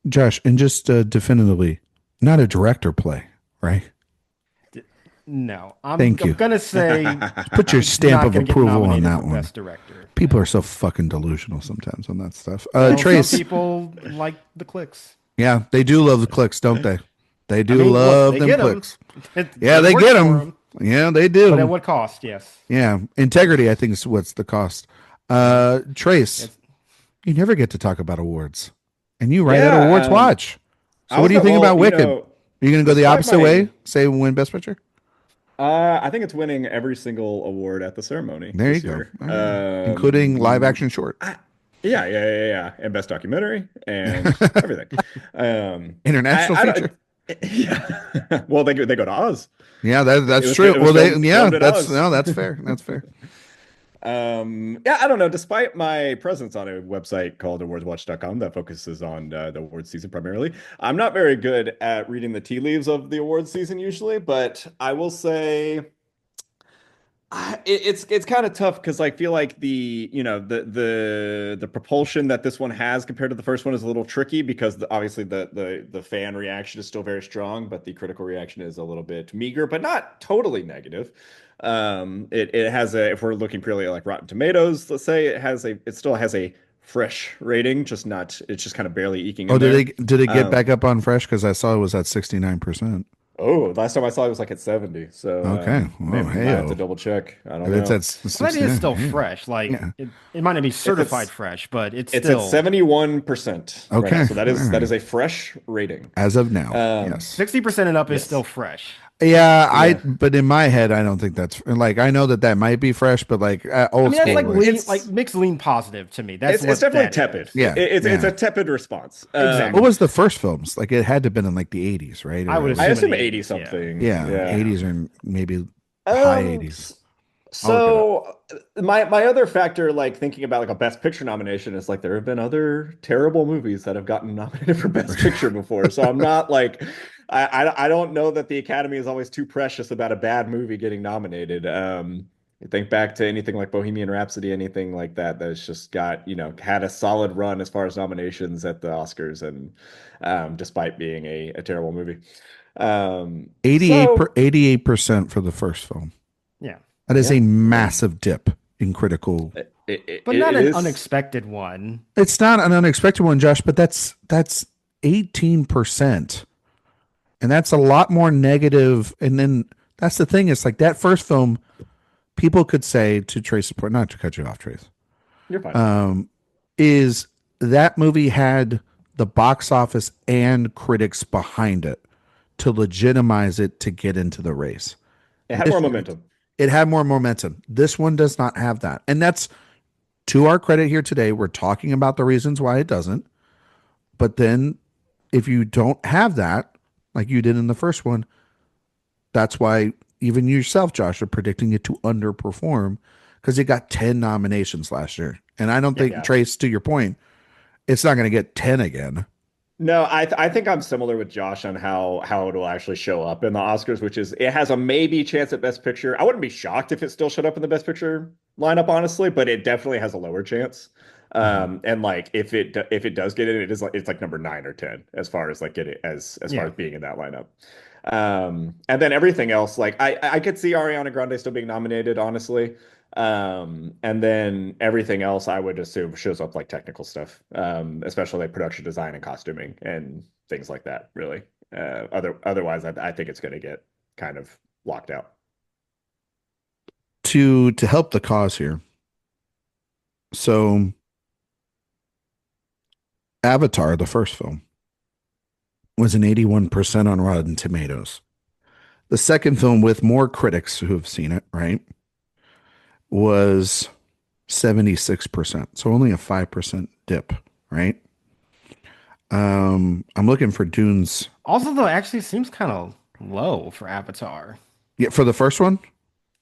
Josh, and just definitively, not a director play, right? No, I'm gonna say put your stamp of approval on that one. Best director. People are so fucking delusional sometimes on that stuff. Trace, some people like the clicks. Yeah, they do love the clicks, don't they? They do love them clicks. Yeah, they get them. Yeah, they do. But at what cost? Yes. Yeah, integrity, I think, is what's the cost. Trace, you never get to talk about awards, and you write at AwardsWatch. So what do you think about Wicked? Are you going to go the opposite way? Say win Best Picture? I think it's winning every single award at the ceremony. There you go. Including live action short. Yeah. And best documentary and everything. International feature. Yeah. Well, they go to Oz. Yeah, that's true. That's fair. That's fair. I don't know. Despite my presence on a website called AwardsWatch.com that focuses on the awards season primarily, I'm not very good at reading the tea leaves of the awards season usually. But I will say, it's kind of tough because I feel like the propulsion that this one has compared to the first one is a little tricky because obviously the fan reaction is still very strong, but the critical reaction is a little bit meager, but not totally negative. It has if we're looking purely at Rotten Tomatoes, let's say it still has a fresh rating, it's just kind of barely eking in there. Did it get back up on fresh? Because I saw it was at 69%. Oh, last time I saw it was at 70. So okay, maybe I have to double check. I don't know. It's at 69. That is still fresh. It might not be certified fresh, but it's still at 71%. Okay, right, so that is a fresh rating as of now. Yes, 60% and up is still fresh. Yeah, but in my head, I don't think that's like, I know that might be fresh, but like old I mean, school. that's like mixed lean positive to me. That's it's definitely tepid. Yeah, it's a tepid response. Exactly. What was the first films? Like it had to have been in like the 80s, right? I would assume 80 something. Yeah, 80s or maybe high 80s. So my other factor, like thinking about like a Best Picture nomination, is like there have been other terrible movies that have gotten nominated for Best Picture before. So I'm not like I don't know that the Academy is always too precious about a bad movie getting nominated. Think back to anything like Bohemian Rhapsody, anything like that that's just got, had a solid run as far as nominations at the Oscars, and despite being a terrible movie. 88% for the first film. Yeah. That is a massive dip in critical. But not an unexpected one. It's not an unexpected one, Josh, but that's 18%. And that's a lot more negative. And then that's the thing. It's like that first film, people could say, to Trace's point, not to cut you off, Trace. You're fine. Is that movie had the box office and critics behind it to legitimize it to get into the race. It had more momentum. It had more momentum. This one does not have that. And that's, to our credit here today, we're talking about the reasons why it doesn't. But then if you don't have that, like you did in the first one, that's why even yourself, Josh, are predicting it to underperform, because it got 10 nominations last year. And I don't think, Trace, to your point, it's not going to get 10 again. No, I think I'm similar with Josh on how it will actually show up in the Oscars, which is it has a maybe chance at Best Picture. I wouldn't be shocked if it still showed up in the Best Picture lineup, honestly, but it definitely has a lower chance. And like if it does get it, it's like number 9 or 10 as far as like getting as far as being in that lineup. And then everything else, like I could see Ariana Grande still being nominated, honestly. And then everything else I would assume shows up like technical stuff, especially like production design and costuming and things like that, really. Otherwise I think it's going to get kind of locked out. To help the cause here. So Avatar, the first film, was an 81% on Rotten Tomatoes. The second film, with more critics who have seen it, right, was 76%. So only a 5% dip, right? I'm looking for Dune's. Also, though, actually seems kind of low for Avatar. Yeah, for the first one?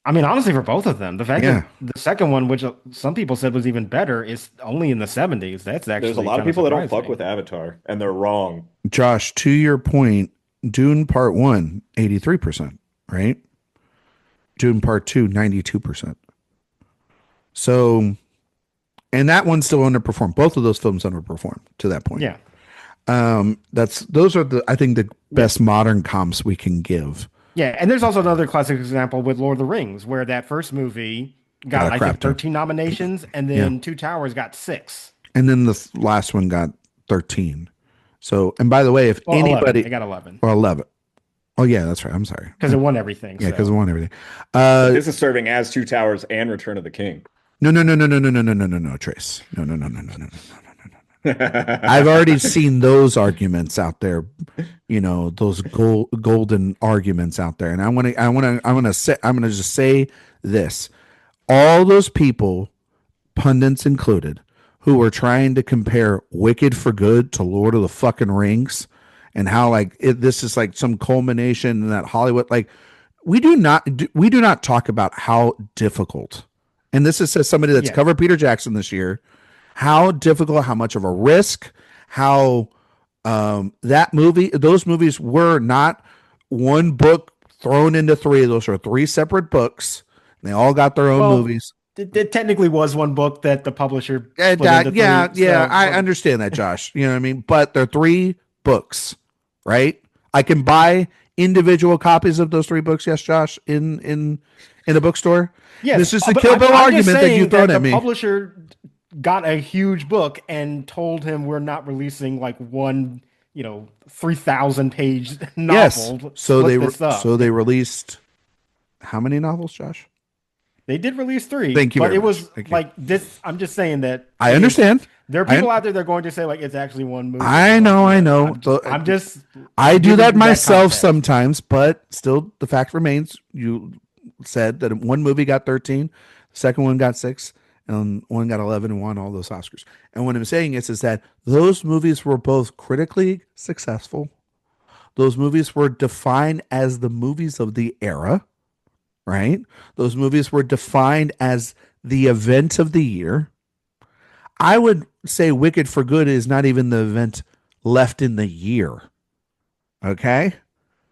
I mean, honestly, for both of them. The fact that the second one, which some people said was even better, is only in the 70s. That's actually, there's a lot of people that don't fuck with Avatar, and they're wrong. Josh, to your point, Dune Part 1, 83%, right? Dune Part 2, 92%. So, and that one still underperformed. Both of those films underperformed to that point. Yeah. Those are I think the best modern comps we can give. Yeah, and there's also another classic example with Lord of the Rings, where that first movie got I think 13 nominations, and then Two Towers got 6. And then the last one got 13. So, and by the way, if anybody 11. They got 11 or 11. Oh yeah, that's right. I'm sorry. Because it won everything. Yeah, because it won everything. This is serving as Two Towers and Return of the King. No, Trace. No. I've already seen those arguments out there, those golden arguments out there. And I'm going to just say this. All those people, pundits included, who were trying to compare Wicked for Good to Lord of the fucking Rings, and how this is like some culmination in that Hollywood, like we do not talk about how difficult, and this is as somebody that's covered Peter Jackson this year, how difficult, how much of a risk, how those movies were not one book thrown into 3. Those are 3 separate books. They all got their own movies. It technically was one book that the publisher split into 3, I understand that, Josh. You know what I mean? But they're 3 books, right? I can buy individual copies of those 3 books, yes, Josh, in a bookstore. Yes, this is the Kill Bill argument that you thrown at me. The publisher got a huge book and told him we're not releasing like one, 3,000 page novel. Yes. So they released how many novels, Josh? They did release 3. Thank you, but very it was much. like this. I'm just saying that I understand. There are people out there that are going to say like it's actually one movie. I know. I'm just. I do that myself sometimes, but still, the fact remains. You said that one movie got 13, the second one got 6, and one got 11 and won all those Oscars. And what I'm saying is that those movies were both critically successful. Those movies were defined as the movies of the era, right? Those movies were defined as the event of the year. I would say Wicked for Good is not even the event left in the year. Okay?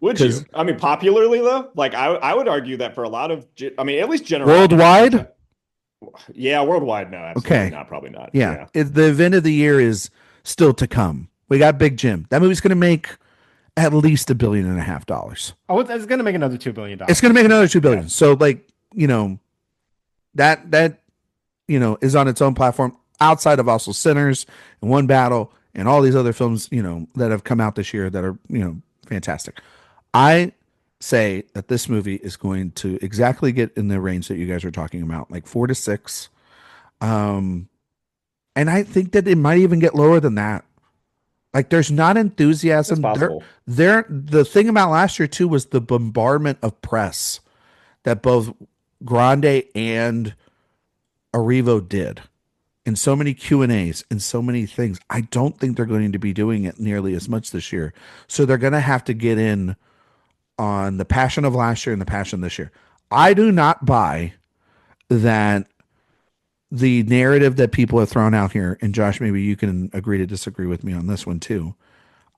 Would you? I mean, popularly though, like I would argue that for a lot of, at least general worldwide. Yeah, worldwide. No, absolutely not. Probably not. Yeah. The event of the year is still to come. We got Big Jim. That movie's going to make at least $1.5 billion. Oh, it's going to make another $2 billion. It's going to make another $2 billion. Yeah. So, like, that is on its own platform outside of also Sinners and One Battle and all these other films, that have come out this year that are, fantastic. I say that this movie is going to exactly get in the range that you guys are talking about, like 4 to 6. And I think that it might even get lower than that. Like, there's not enthusiasm. The thing about last year too was the bombardment of press that both Grande and Arrivo did, in so many Q&As and so many things. I don't think they're going to be doing it nearly as much this year. So they're going to have to get in on the passion of last year and the passion this year. I do not buy that the narrative that people have thrown out here, and Josh, maybe you can agree to disagree with me on this one too.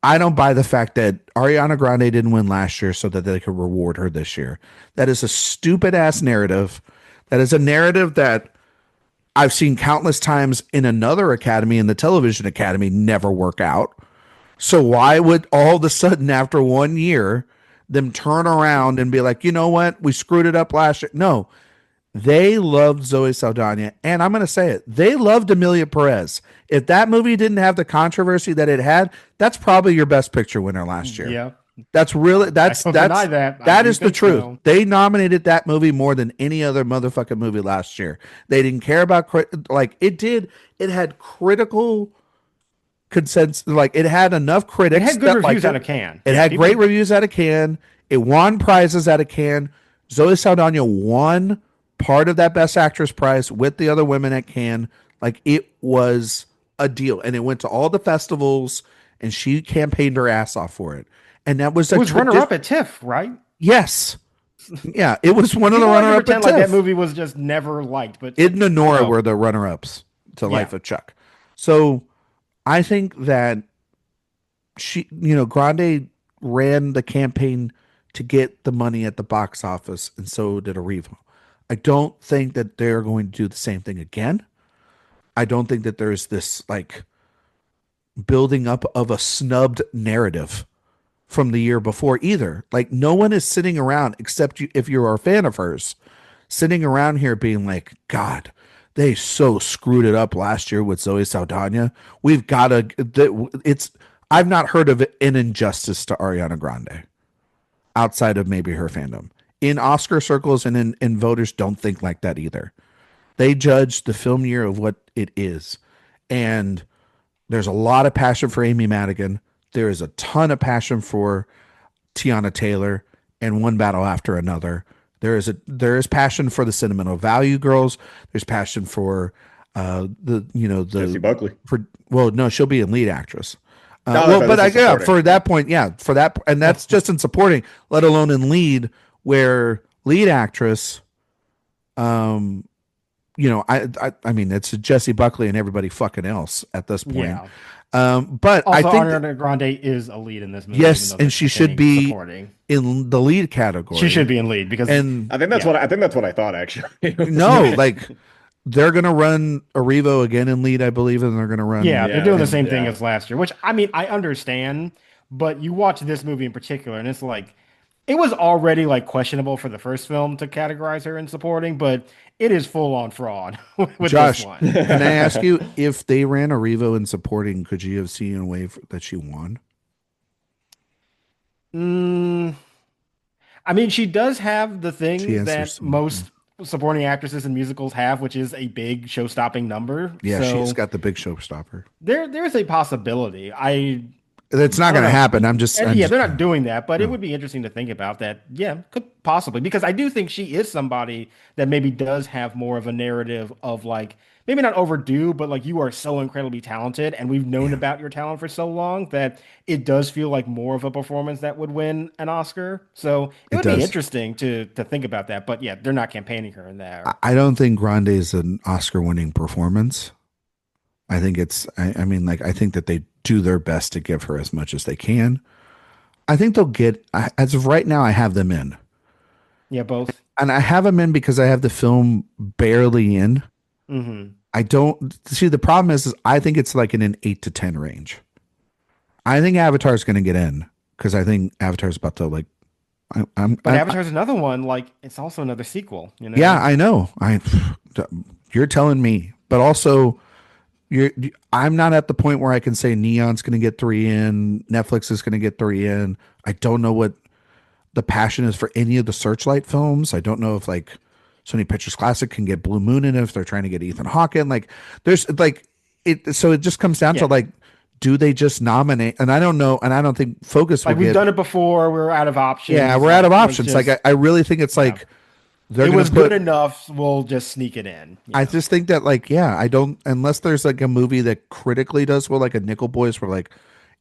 I don't buy the fact that Ariana Grande didn't win last year so that they could reward her this year. That is a stupid ass narrative. That is a narrative that I've seen countless times in another academy, in the television academy, never work out. So why would all of a sudden after 1 year them turn around and be like, you know what, we screwed it up last year? No, they loved Zoe Saldana, and I'm going to say it, they loved Emilia Perez. If that movie didn't have the controversy that it had, that's probably your best picture winner last year. Yeah. That is the truth. So. They nominated that movie more than any other motherfucking movie last year. They didn't care about it had critical consensus. Like, it had enough critics. It had good reviews out of Cannes. It had great reviews out of Cannes. It won prizes out of Cannes. Zoe Saldana won part of that Best Actress prize with the other women at Cannes. Like, it was a deal, and it went to all the festivals, and she campaigned her ass off for it. And that was runner-up at TIFF, right? Yes. Yeah, it was one of the runner-up at TIFF. Like that movie was just never liked. But Id and Nora were the runner-ups to Life of Chuck. So I think that Grande ran the campaign to get the money at the box office, and so did Arrivo. I don't think that they're going to do the same thing again. I don't think that there's this like building up of a snubbed narrative from the year before either. Like, no one is sitting around, except you, if you're a fan of hers, sitting around here being like, God, they so screwed it up last year with Zoe Saldana. We've got to, I've not heard of an injustice to Ariana Grande outside of maybe her fandom. In Oscar circles and in voters don't think like that either. They judge the film year of what it is. And there's a lot of passion for Amy Madigan. There is a ton of passion for Tiana Taylor and One Battle After Another. There is passion for the sentimental value girls. There's passion for Jessie Buckley. No, she'll be in lead actress. For that point, and that's just in supporting, let alone in lead, where lead actress, I mean, it's Jessie Buckley and everybody fucking else at this point. Yeah. But also, I think Ariana Grande is a lead in this movie. Yes, and she should be supporting in the lead category. She should be in lead because, and I think that's what I thought actually. No, like they're gonna run Arrivo again in lead, I believe, and they're gonna run. Yeah, they're doing the same thing as last year, which I mean I understand, but you watch this movie in particular, and it's like it was already like questionable for the first film to categorize her in supporting, but it is full on fraud with Josh, this one. Can I ask you, if they ran Arrivo in supporting, could you have seen a way that she won? I mean, she does have the thing that most supporting actresses in musicals have, which is a big show-stopping number. Yeah, So she's got the big showstopper. there's a possibility. It's not I don't going to know. happen. They're not doing that, but it No. would be interesting to think about that. Yeah, could possibly, because I do think she is somebody that maybe does have more of a narrative of like maybe not overdue, but like you are so incredibly talented, and we've known about your talent for so long that it does feel like more of a performance that would win an Oscar. So it It would be does. interesting to think about that. But yeah, they're not campaigning her in there. I don't think Grande is an Oscar-winning performance. I think I mean, like, I think that they do their best to give her as much as they can. I think they'll get, as of right now, I have them in. Yeah, both. And I have them in because I have the film barely in. Hmm. I don't see the problem is I think it's like in an 8 to 10 range. I think Avatar's going to get in because I think Avatar's about to like. But Avatar's another one. Like it's also another sequel. You know? Yeah, I know. You're telling me, but also I'm not at the point where I can say Neon's going to get 3 in, Netflix is going to get 3 in. I don't know what the passion is for any of the Searchlight films. I don't know if like Sony Pictures Classic can get Blue Moon in if they're trying to get Ethan Hawke in. Like there's like it. So it just comes down to like, do they just nominate? And I don't know. And I don't think Focus like we've done it before. We're out of options. Yeah, we're out of options. Like I really think it's like it was good enough. We'll just sneak it in. I just think that like, yeah, I don't, unless there's like a movie that critically does well, like a Nickel Boys, where like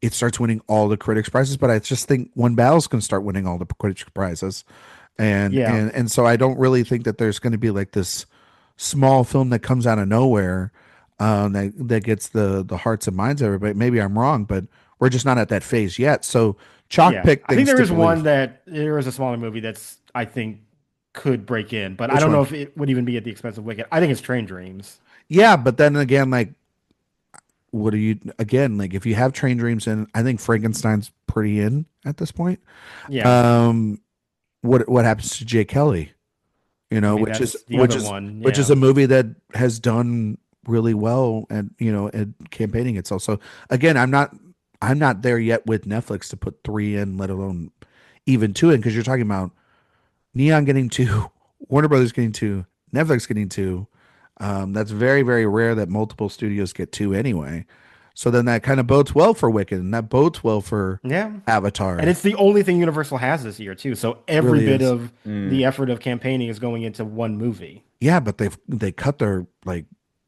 it starts winning all the critics prizes. But I just think One Battle's can start winning all the critics prizes. And so I don't really think that there's going to be like this small film that comes out of nowhere that gets the hearts and minds of everybody. Maybe I'm wrong, but we're just not at that phase yet. So Chalk picked. I think there is one that there is a smaller movie that's I think could break in, but I don't know if it would even be at the expense of Wicked. I think it's Train Dreams. Yeah, but then again, like, what are you again? Like, if you have Train Dreams in, I think Frankenstein's pretty in at this point. Yeah. What happens to Jay Kelly? You know, which is a movie that has done really well and at campaigning itself. So again, I'm not there yet with Netflix to put 3 in, let alone even 2 in, because you're talking about Neon getting 2, Warner Brothers getting 2, Netflix getting 2. That's very, very rare that multiple studios get 2 anyway. So then that kind of bodes well for Wicked, and that bodes well for Avatar. And it's the only thing Universal has this year too. So every bit of the effort of campaigning is going into one movie. Yeah, but they cut their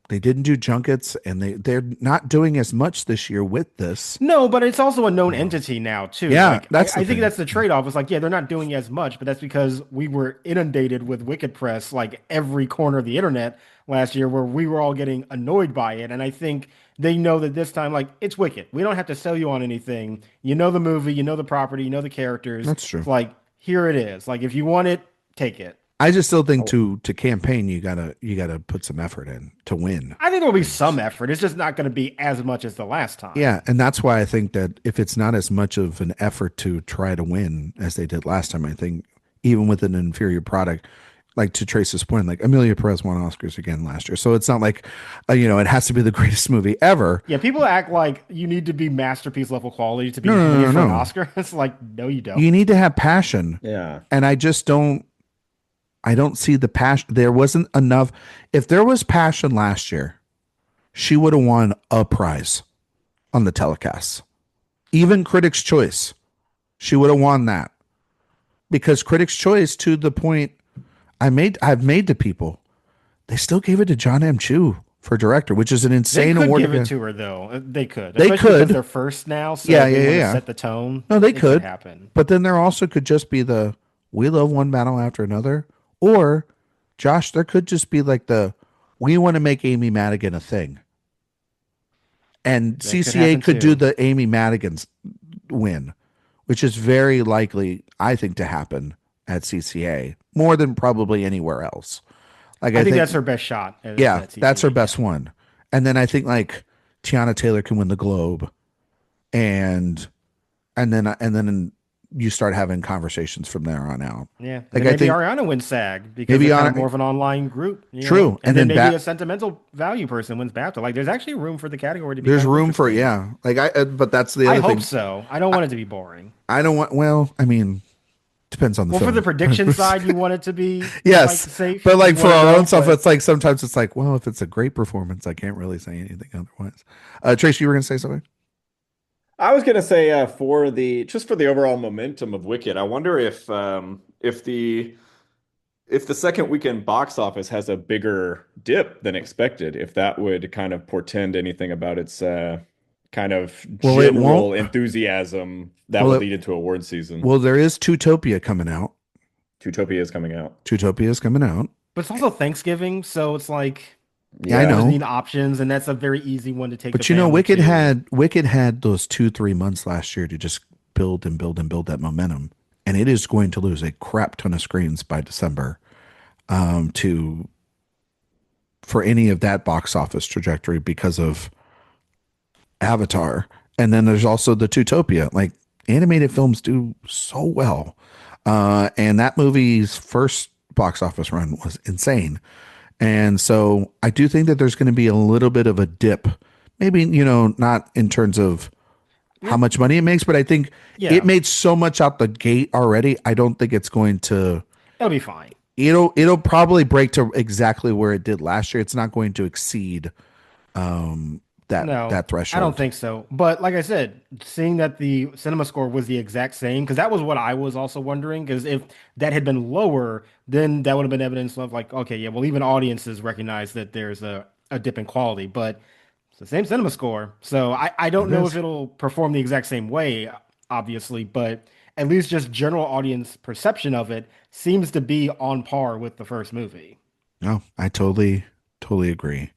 they didn't do junkets, and they're not doing as much this year with this. No, but it's also a known entity now too. Yeah, I think that's the trade-off. It's like, yeah, they're not doing as much, but that's because we were inundated with Wicked press like every corner of the internet last year, where we were all getting annoyed by it. And I think they know that this time, like, it's Wicked. We don't have to sell you on anything. You know the movie, you know the property, you know the characters. That's true. It's like, here it is. Like, if you want it, take it. I just still think to campaign, you gotta put some effort in to win. I think there'll be some effort. It's just not going to be as much as the last time. Yeah, and that's why I think that if it's not as much of an effort to try to win as they did last time, I think even with an inferior product, like to Trace's point, like Amelia Perez won Oscars again last year, so it's not like it has to be the greatest movie ever. Yeah, people act like you need to be masterpiece level quality to be nominated for an Oscar. It's like, no, you don't. You need to have passion. Yeah, and I just don't. I don't see the passion. There wasn't enough. If there was passion last year, she would have won a prize on the telecasts. Even Critics' Choice, she would have won that. Because Critics' Choice, to the point I've made to people, they still gave it to John M. Chu for director, which is an insane award. They could give it to her, though. They could. They could. They're first now, so yeah. Set the tone. No, they could. Happen. But then there also could just be we love one battle after another. Or, Josh, there could just be like we want to make Amy Madigan a thing. And that CCA could do the Amy Madigan's win, which is very likely, I think, to happen at CCA more than probably anywhere else. Like I think that's her best shot. That's her best one. And then I think like Tiana Taylor can win the Globe, and then you start having conversations from there on out. Yeah, like maybe Ariana wins SAG because maybe it's more of an online group. True, and then maybe a sentimental value person wins BAFTA. Like, there's actually room for the category to be. There's room for but that's the other thing. I hope so. I don't want it to be boring. I don't want. Well, I mean, Depends on the Well, film. for the prediction side, you want it to be yes, safe. but like for our own stuff, it's like sometimes it's like, well, if it's a great performance, I can't really say anything otherwise. Tracy, you were going to say something? I was gonna say for the overall momentum of Wicked, I wonder if the second weekend box office has a bigger dip than expected, if that would kind of portend anything about its kind of general enthusiasm that would lead into award season. Well, there is Zootopia coming out. Zootopia is coming out. But it's also Thanksgiving, so it's like. Yeah, I know. Need options, and that's a very easy one to take. But Wicked had those 2-3 months last year to just build that momentum, and it is going to lose a crap ton of screens by December, for any of that box office trajectory because of Avatar, and then there's also the Zootopia. Like animated films do so well, and that movie's first box office run was insane. And so I do think that there's going to be a little bit of a dip, maybe, not in terms of how much money it makes, but I think it made so much out the gate already. I don't think it's going to. It'll be fine. It'll probably break to exactly where it did last year. It's not going to exceed that threshold. I don't think so. But like I said, seeing that the cinema score was the exact same, because that was what I was also wondering, because if that had been lower, then that would have been evidence of like, okay, yeah, well, even audiences recognize that there's a dip in quality, but it's the same cinema score. So I don't know if it'll perform the exact same way, obviously, but at least just general audience perception of it seems to be on par with the first movie. No, I totally agree.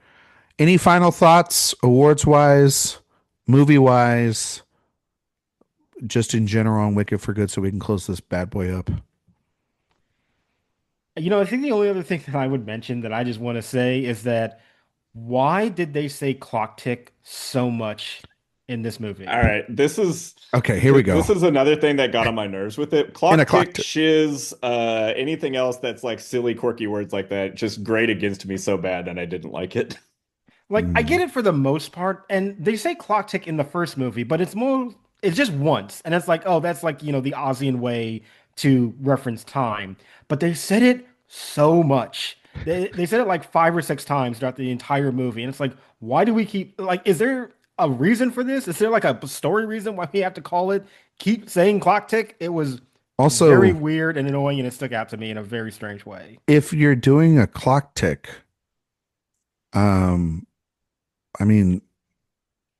Any final thoughts, awards-wise, movie-wise, just in general on Wicked for Good, so we can close this bad boy up? I think the only other thing that I would mention that I just want to say is that why did they say clock tick so much in this movie? All right, this is... Okay, here we go. This is another thing that got on my nerves with it. Clock tick, shiz, anything else that's like silly, quirky words like that just grate against me so bad, and I didn't like it. Like, I get it for the most part, and they say clock tick in the first movie, but it's just once, and it's like, oh, that's like, the Ozian way to reference time. But they said it so much. They said it like 5 or 6 times throughout the entire movie, and it's like, why do we keep, like, is there a reason for this? Is there like a story reason why we have to keep saying clock tick? It was also very weird and annoying, and it stuck out to me in a very strange way. If you're doing a clock tick, I mean,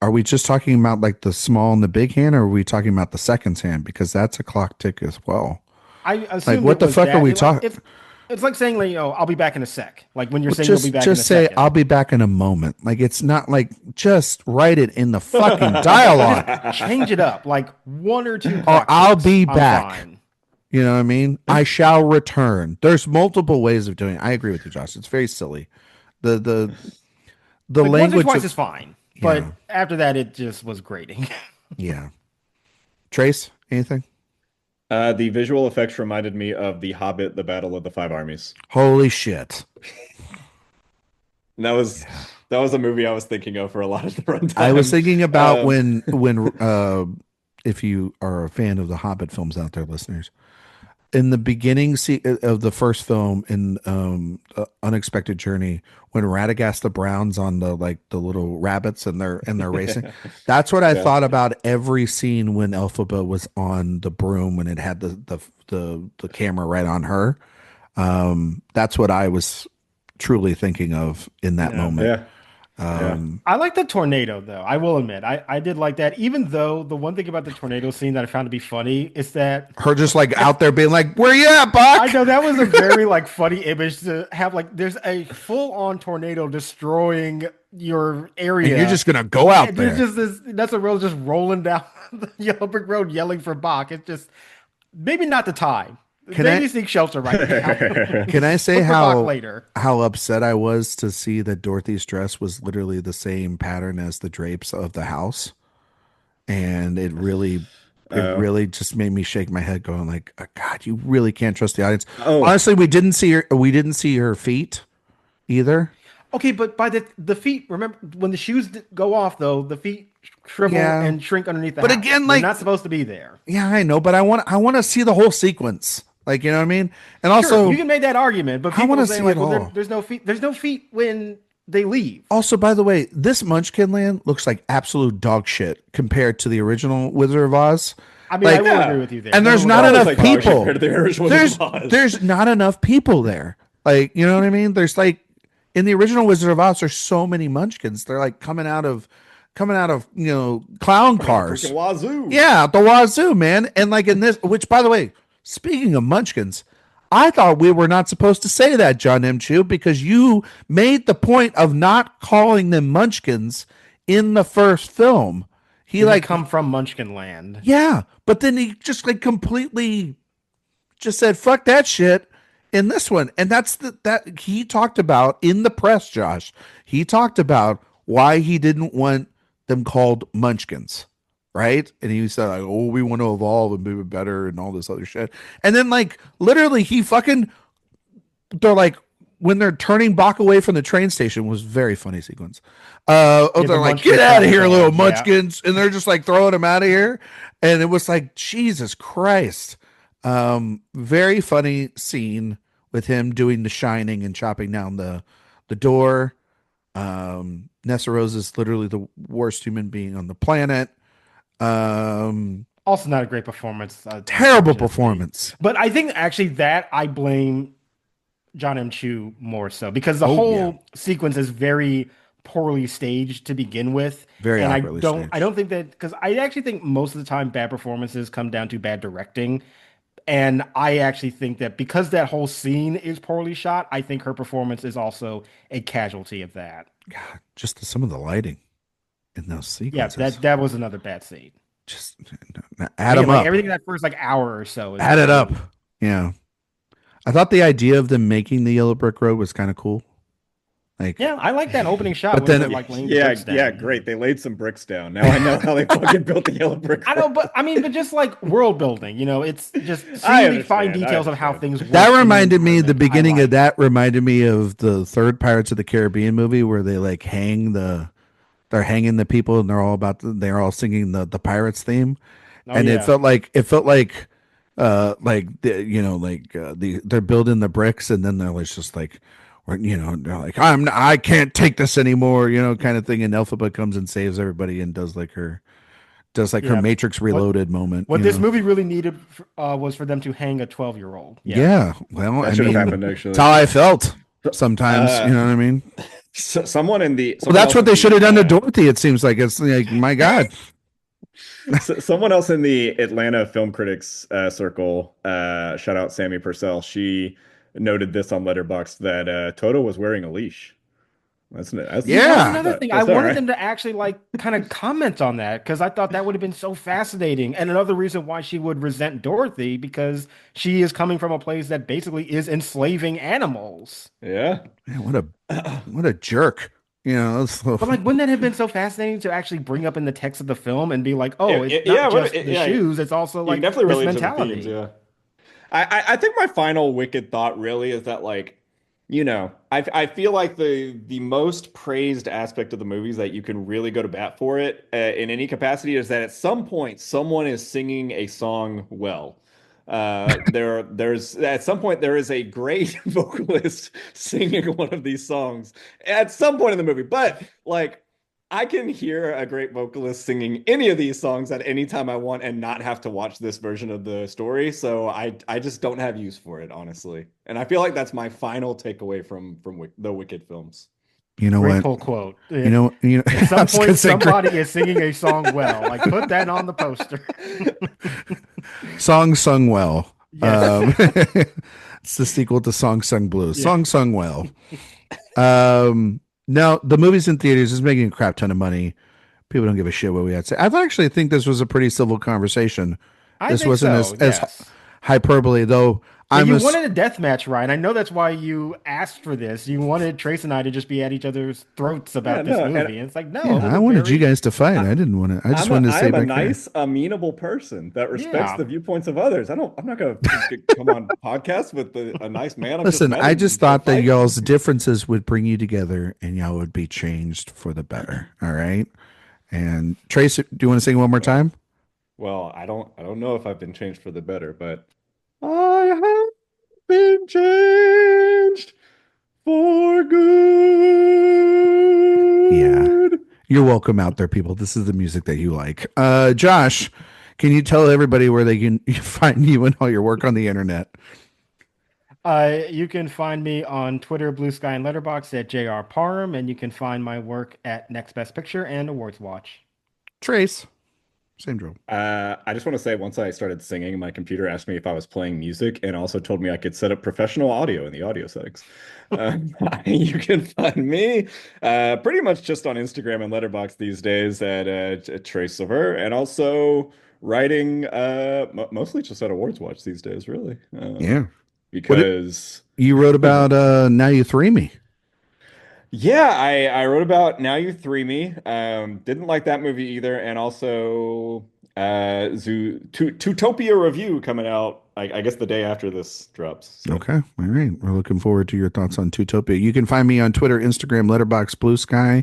are we just talking about like the small and the big hand, or are we talking about the seconds hand? Because that's a clock tick as well. I assume like, what the fuck are we talking? It's like saying, like, I'll be back in a sec. Like when you're saying you'll be back in a second. Just say, I'll be back in a moment. Like, it's not like, just write it in the fucking dialogue. Change it up. Like 1 or 2. Or I'll be back. Fine. You know what I mean? I shall return. There's multiple ways of doing it. I agree with you, Josh. It's very silly. The language once or twice is fine, but after that, it just was grating. Yeah. Trace, anything? The visual effects reminded me of The Hobbit: The Battle of the Five Armies. Holy shit! And that was a movie I was thinking of for a lot of the runtime. I was thinking about when if you are a fan of the Hobbit films out there, listeners, in the beginning of the first film in Unexpected Journey, when Radagast the Brown's on the little rabbits and they're racing, that's what I thought about every scene when Elphaba was on the broom, when it had the camera right on her. That's what I was truly thinking of in that moment. Yeah. I like the tornado, though. I will admit, I did like that. Even though the one thing about the tornado scene that I found to be funny is that her just like out there being like, "Where you at, Buck?" I know that was a very like funny image to have. Like, there's a full-on tornado destroying your area, and you're just gonna go out there. That's a road just rolling down the yellow brick road, yelling for Bach. It's just maybe not the time. Maybe seek shelter right now. Can I say how upset I was to see that Dorothy's dress was literally the same pattern as the drapes of the house, and it really just made me shake my head, going like, oh, God, you really can't trust the audience. Honestly, we didn't see her feet either. Okay, but by the feet, remember when the shoes go off though, the feet shrivel and shrink underneath the but house. again, They're not supposed to be there. Yeah, I know, but I want to see the whole sequence. Like, you know what I mean? And also, you can make that argument, but people say like, well, there's no feet. There's no feet when they leave. Also, by the way, this Munchkin Land looks like absolute dog shit compared to the original Wizard of Oz. I mean, I will agree with you there. And there's not enough people. There's not enough people there. Like, you know what I mean? There's like in the original Wizard of Oz, there's so many Munchkins. They're like coming out of clown cars. Wazoo. Yeah, the wazoo, man. And like in this, which by the way, speaking of Munchkins, I thought we were not supposed to say that, John M. Chu, because you made the point of not calling them Munchkins in the first film. He like come from Munchkin Land. Yeah, but then he just like completely just said fuck that shit in this one. And that's that he talked about in the press, Josh. He talked about why he didn't want them called Munchkins, right? And he said, like, oh, we want to evolve and be better and all this other shit. And then like literally they're like when they're turning Bach away from the train station was very funny sequence. They're like, get out of here, little Munchkins. And they're just like throwing him out of here. And it was like, Jesus Christ. Very funny scene with him doing the Shining and chopping down the door. Nessa Rose is literally the worst human being on the planet. Also not a great performance. Terrible performance. But I think actually that I blame John M. Chu more so because the whole sequence is very poorly staged to begin with. Very and staged. I don't think that because I actually think most of the time bad performances come down to bad directing. And I actually think that because that whole scene is poorly shot, I think her performance is also a casualty of that. God, just some of the lighting in those sequences. Yeah, that was another bad scene. Just add them up. Everything that first like hour or so. Add it up. Yeah. I thought the idea of them making the yellow brick road was kind of cool. Like, yeah, I like that opening shot. But then, great. They laid some bricks down. Now I know how they fucking built the yellow brick road. I know, but just like world building, it's just seeing the fine details of how things work. That reminded me, the beginning of that reminded me of the third Pirates of the Caribbean movie where they like they're hanging the people and they're all singing the Pirates theme. It felt like they're building the bricks and then they're just like, they're like, I can't take this anymore, kind of thing. And Elphaba comes and saves everybody and does her Matrix Reloaded moment. What this movie really needed was for them to hang a 12-year-old. Yeah. Well, that should have happened, actually. That's how I felt sometimes. You know what I mean? That's what they should have done to Dorothy. It seems like it's like, my God. Someone else in the Atlanta Film Critics circle, shout out Sammy Purcell. She noted this on Letterboxd that Toto was wearing a leash. That's another thing. I wanted them to actually like kind of comment on that because I thought that would have been so fascinating. And another reason why she would resent Dorothy because she is coming from a place that basically is enslaving animals. Yeah. Man, what a jerk. But like, wouldn't that have been so fascinating to actually bring up in the text of the film and be like, oh, it's not just the shoes, it's also like definitely this mentality. Themes, yeah. I think my final wicked thought really is that like, I feel like the most praised aspect of the movies that you can really go to bat for it in any capacity is that at some point someone is singing a song well. There's at some point there is a great vocalist singing one of these songs at some point in the movie, but like I can hear a great vocalist singing any of these songs at any time I want and not have to watch this version of the story. So I just don't have use for it, honestly. And I feel like that's my final takeaway from the Wicked films. You know great what? Pull quote. At some point, somebody is singing a song well. Like put that on the poster. Song sung well. Yes. It's the sequel to Song Sung Blue. Yeah. Song sung well. No, the movie's in theaters is making a crap ton of money. People don't give a shit what we had to say. I actually think this was a pretty civil conversation. This wasn't as hyperbole, though. You wanted a death match, Ryan. I know that's why you asked for this. You wanted Trace and I to just be at each other's throats about this movie. And it's like, no. I wanted you guys to fight. I didn't want to. I just wanted to say I'm a nice, amenable person that respects the viewpoints of others. I'm not going to come on podcast with a nice man. Listen, I just thought that y'all's differences would bring you together and y'all would be changed for the better. All right. And Trace, do you want to sing one more time? Well, I don't know if I've been changed for the better, but I have been changed for good. Yeah. You're welcome out there, people. This is the music that you like. Josh, can you tell everybody where they can find you and all your work on the internet? You can find me on Twitter, Blue Sky, and Letterboxd at JR Parham, and you can find my work at Next Best Picture and AwardsWatch. Trace, same drill. I just want to say, once I started singing, my computer asked me if I was playing music and also told me I could set up professional audio in the audio settings. You can find me pretty much just on Instagram and Letterboxd these days at Trace Sauveur, and also writing mostly just at AwardsWatch these days, really. Yeah. Because you wrote about Now You Three Me. Yeah, I wrote about Now You Three Me. Didn't like that movie either, and also Zootopia review coming out, I guess the day after this drops. So. Okay, all right. We're looking forward to your thoughts on Zootopia. You can find me on Twitter, Instagram, Letterboxd, Blue Sky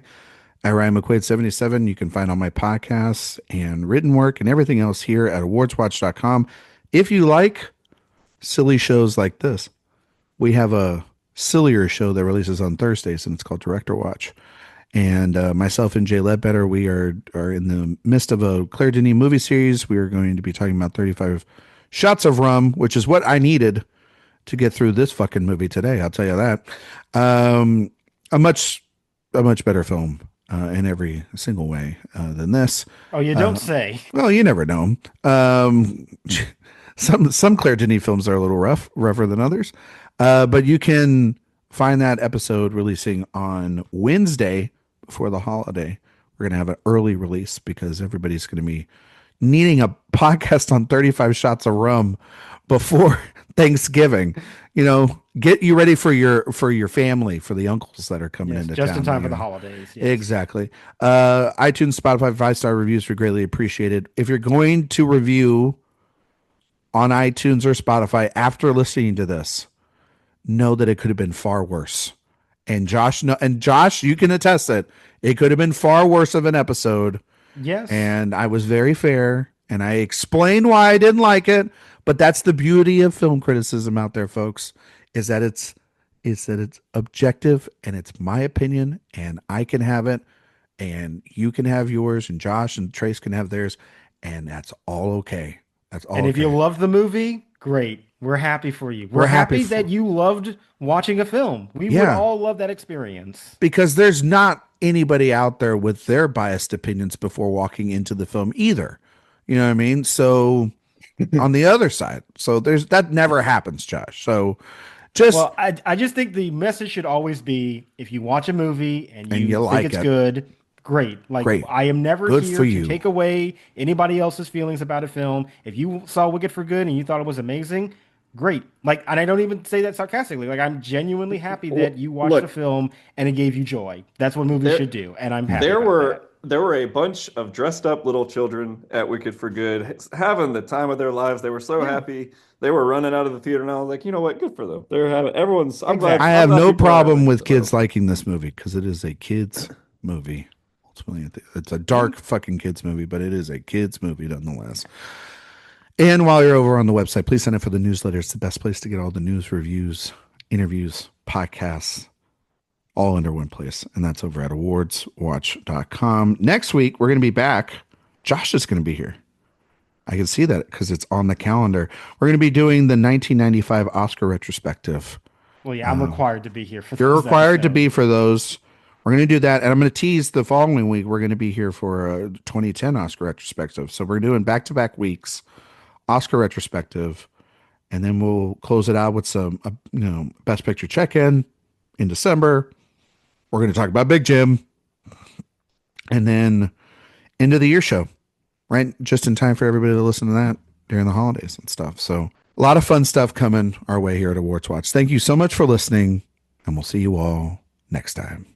at Ryan McQuade 77. You can find all my podcasts and written work and everything else here at awardswatch.com. If you like silly shows like this, we have a sillier show that releases on Thursdays, and it's called Director Watch. And myself and Jay Ledbetter, we are in the midst of a Claire Denis movie series. We are going to be talking about 35 Shots of Rum, which is what I needed to get through this fucking movie today. I'll tell you that. A much better film in every single way than this. Oh, you don't say. Well, you never know. Some Claire Denis films are a little rougher than others. But you can find that episode releasing on Wednesday before the holiday. We're going to have an early release because everybody's going to be needing a podcast on 35 Shots of Rum before Thanksgiving. You know, get you ready for your family, for the uncles that are coming into just town. in time for the holidays. Yes. Exactly. iTunes, Spotify, 5-star reviews are greatly appreciated. If you're going to review on iTunes or Spotify after listening to this, know that it could have been far worse. And Josh, you can attest it could have been far worse of an episode. Yes. And I was very fair, and I explained why I didn't like it. But that's the beauty of film criticism out there, folks, is that it's objective, and it's my opinion, and I can have it, and you can have yours, and Josh and Trace can have theirs, and that's all okay. That's all. And if okay. you love the movie, great. We're happy for you. We're happy that you loved watching a film. We would all love that experience. Because there's not anybody out there with their biased opinions before walking into the film either. You know what I mean? So on the other side. So that never happens, Josh. So I just think the message should always be, if you watch a movie and you think like it's good, great. Great. I am never good here to you. Take away anybody else's feelings about a film. If you saw Wicked for Good and you thought it was amazing, great. And I don't even say that sarcastically. I'm genuinely happy that you watched the film and it gave you joy. That's what movies should do, and I'm happy. There were a bunch of dressed up little children at Wicked for Good having the time of their lives. They were so happy. They were running out of the theater, and I was like, you know what? Good for them. They're having everyone's. I'm glad. I have no problem with kids liking this movie because it is a kids movie. Ultimately, it's a dark fucking kids movie, but it is a kids movie nonetheless. And while you're over on the website, please sign up for the newsletter. It's the best place to get all the news, reviews, interviews, podcasts, all under one place. And that's over at awardswatch.com. Next week, we're going to be back. Josh is going to be here. I can see that because it's on the calendar. We're going to be doing the 1995 Oscar retrospective. Well, yeah, I'm required to be here for You're required to be for those. We're going to do that. And I'm going to tease the following week. We're going to be here for a 2010 Oscar retrospective. So we're doing back-to-back weeks. Oscar retrospective, and then we'll close it out with some best picture check-in in December. We're going to talk about Big Jim, and then end of the year show, right? Just in time for everybody to listen to that during the holidays and stuff. So a lot of fun stuff coming our way here at Awards Watch. Thank you so much for listening, and we'll see you all next time.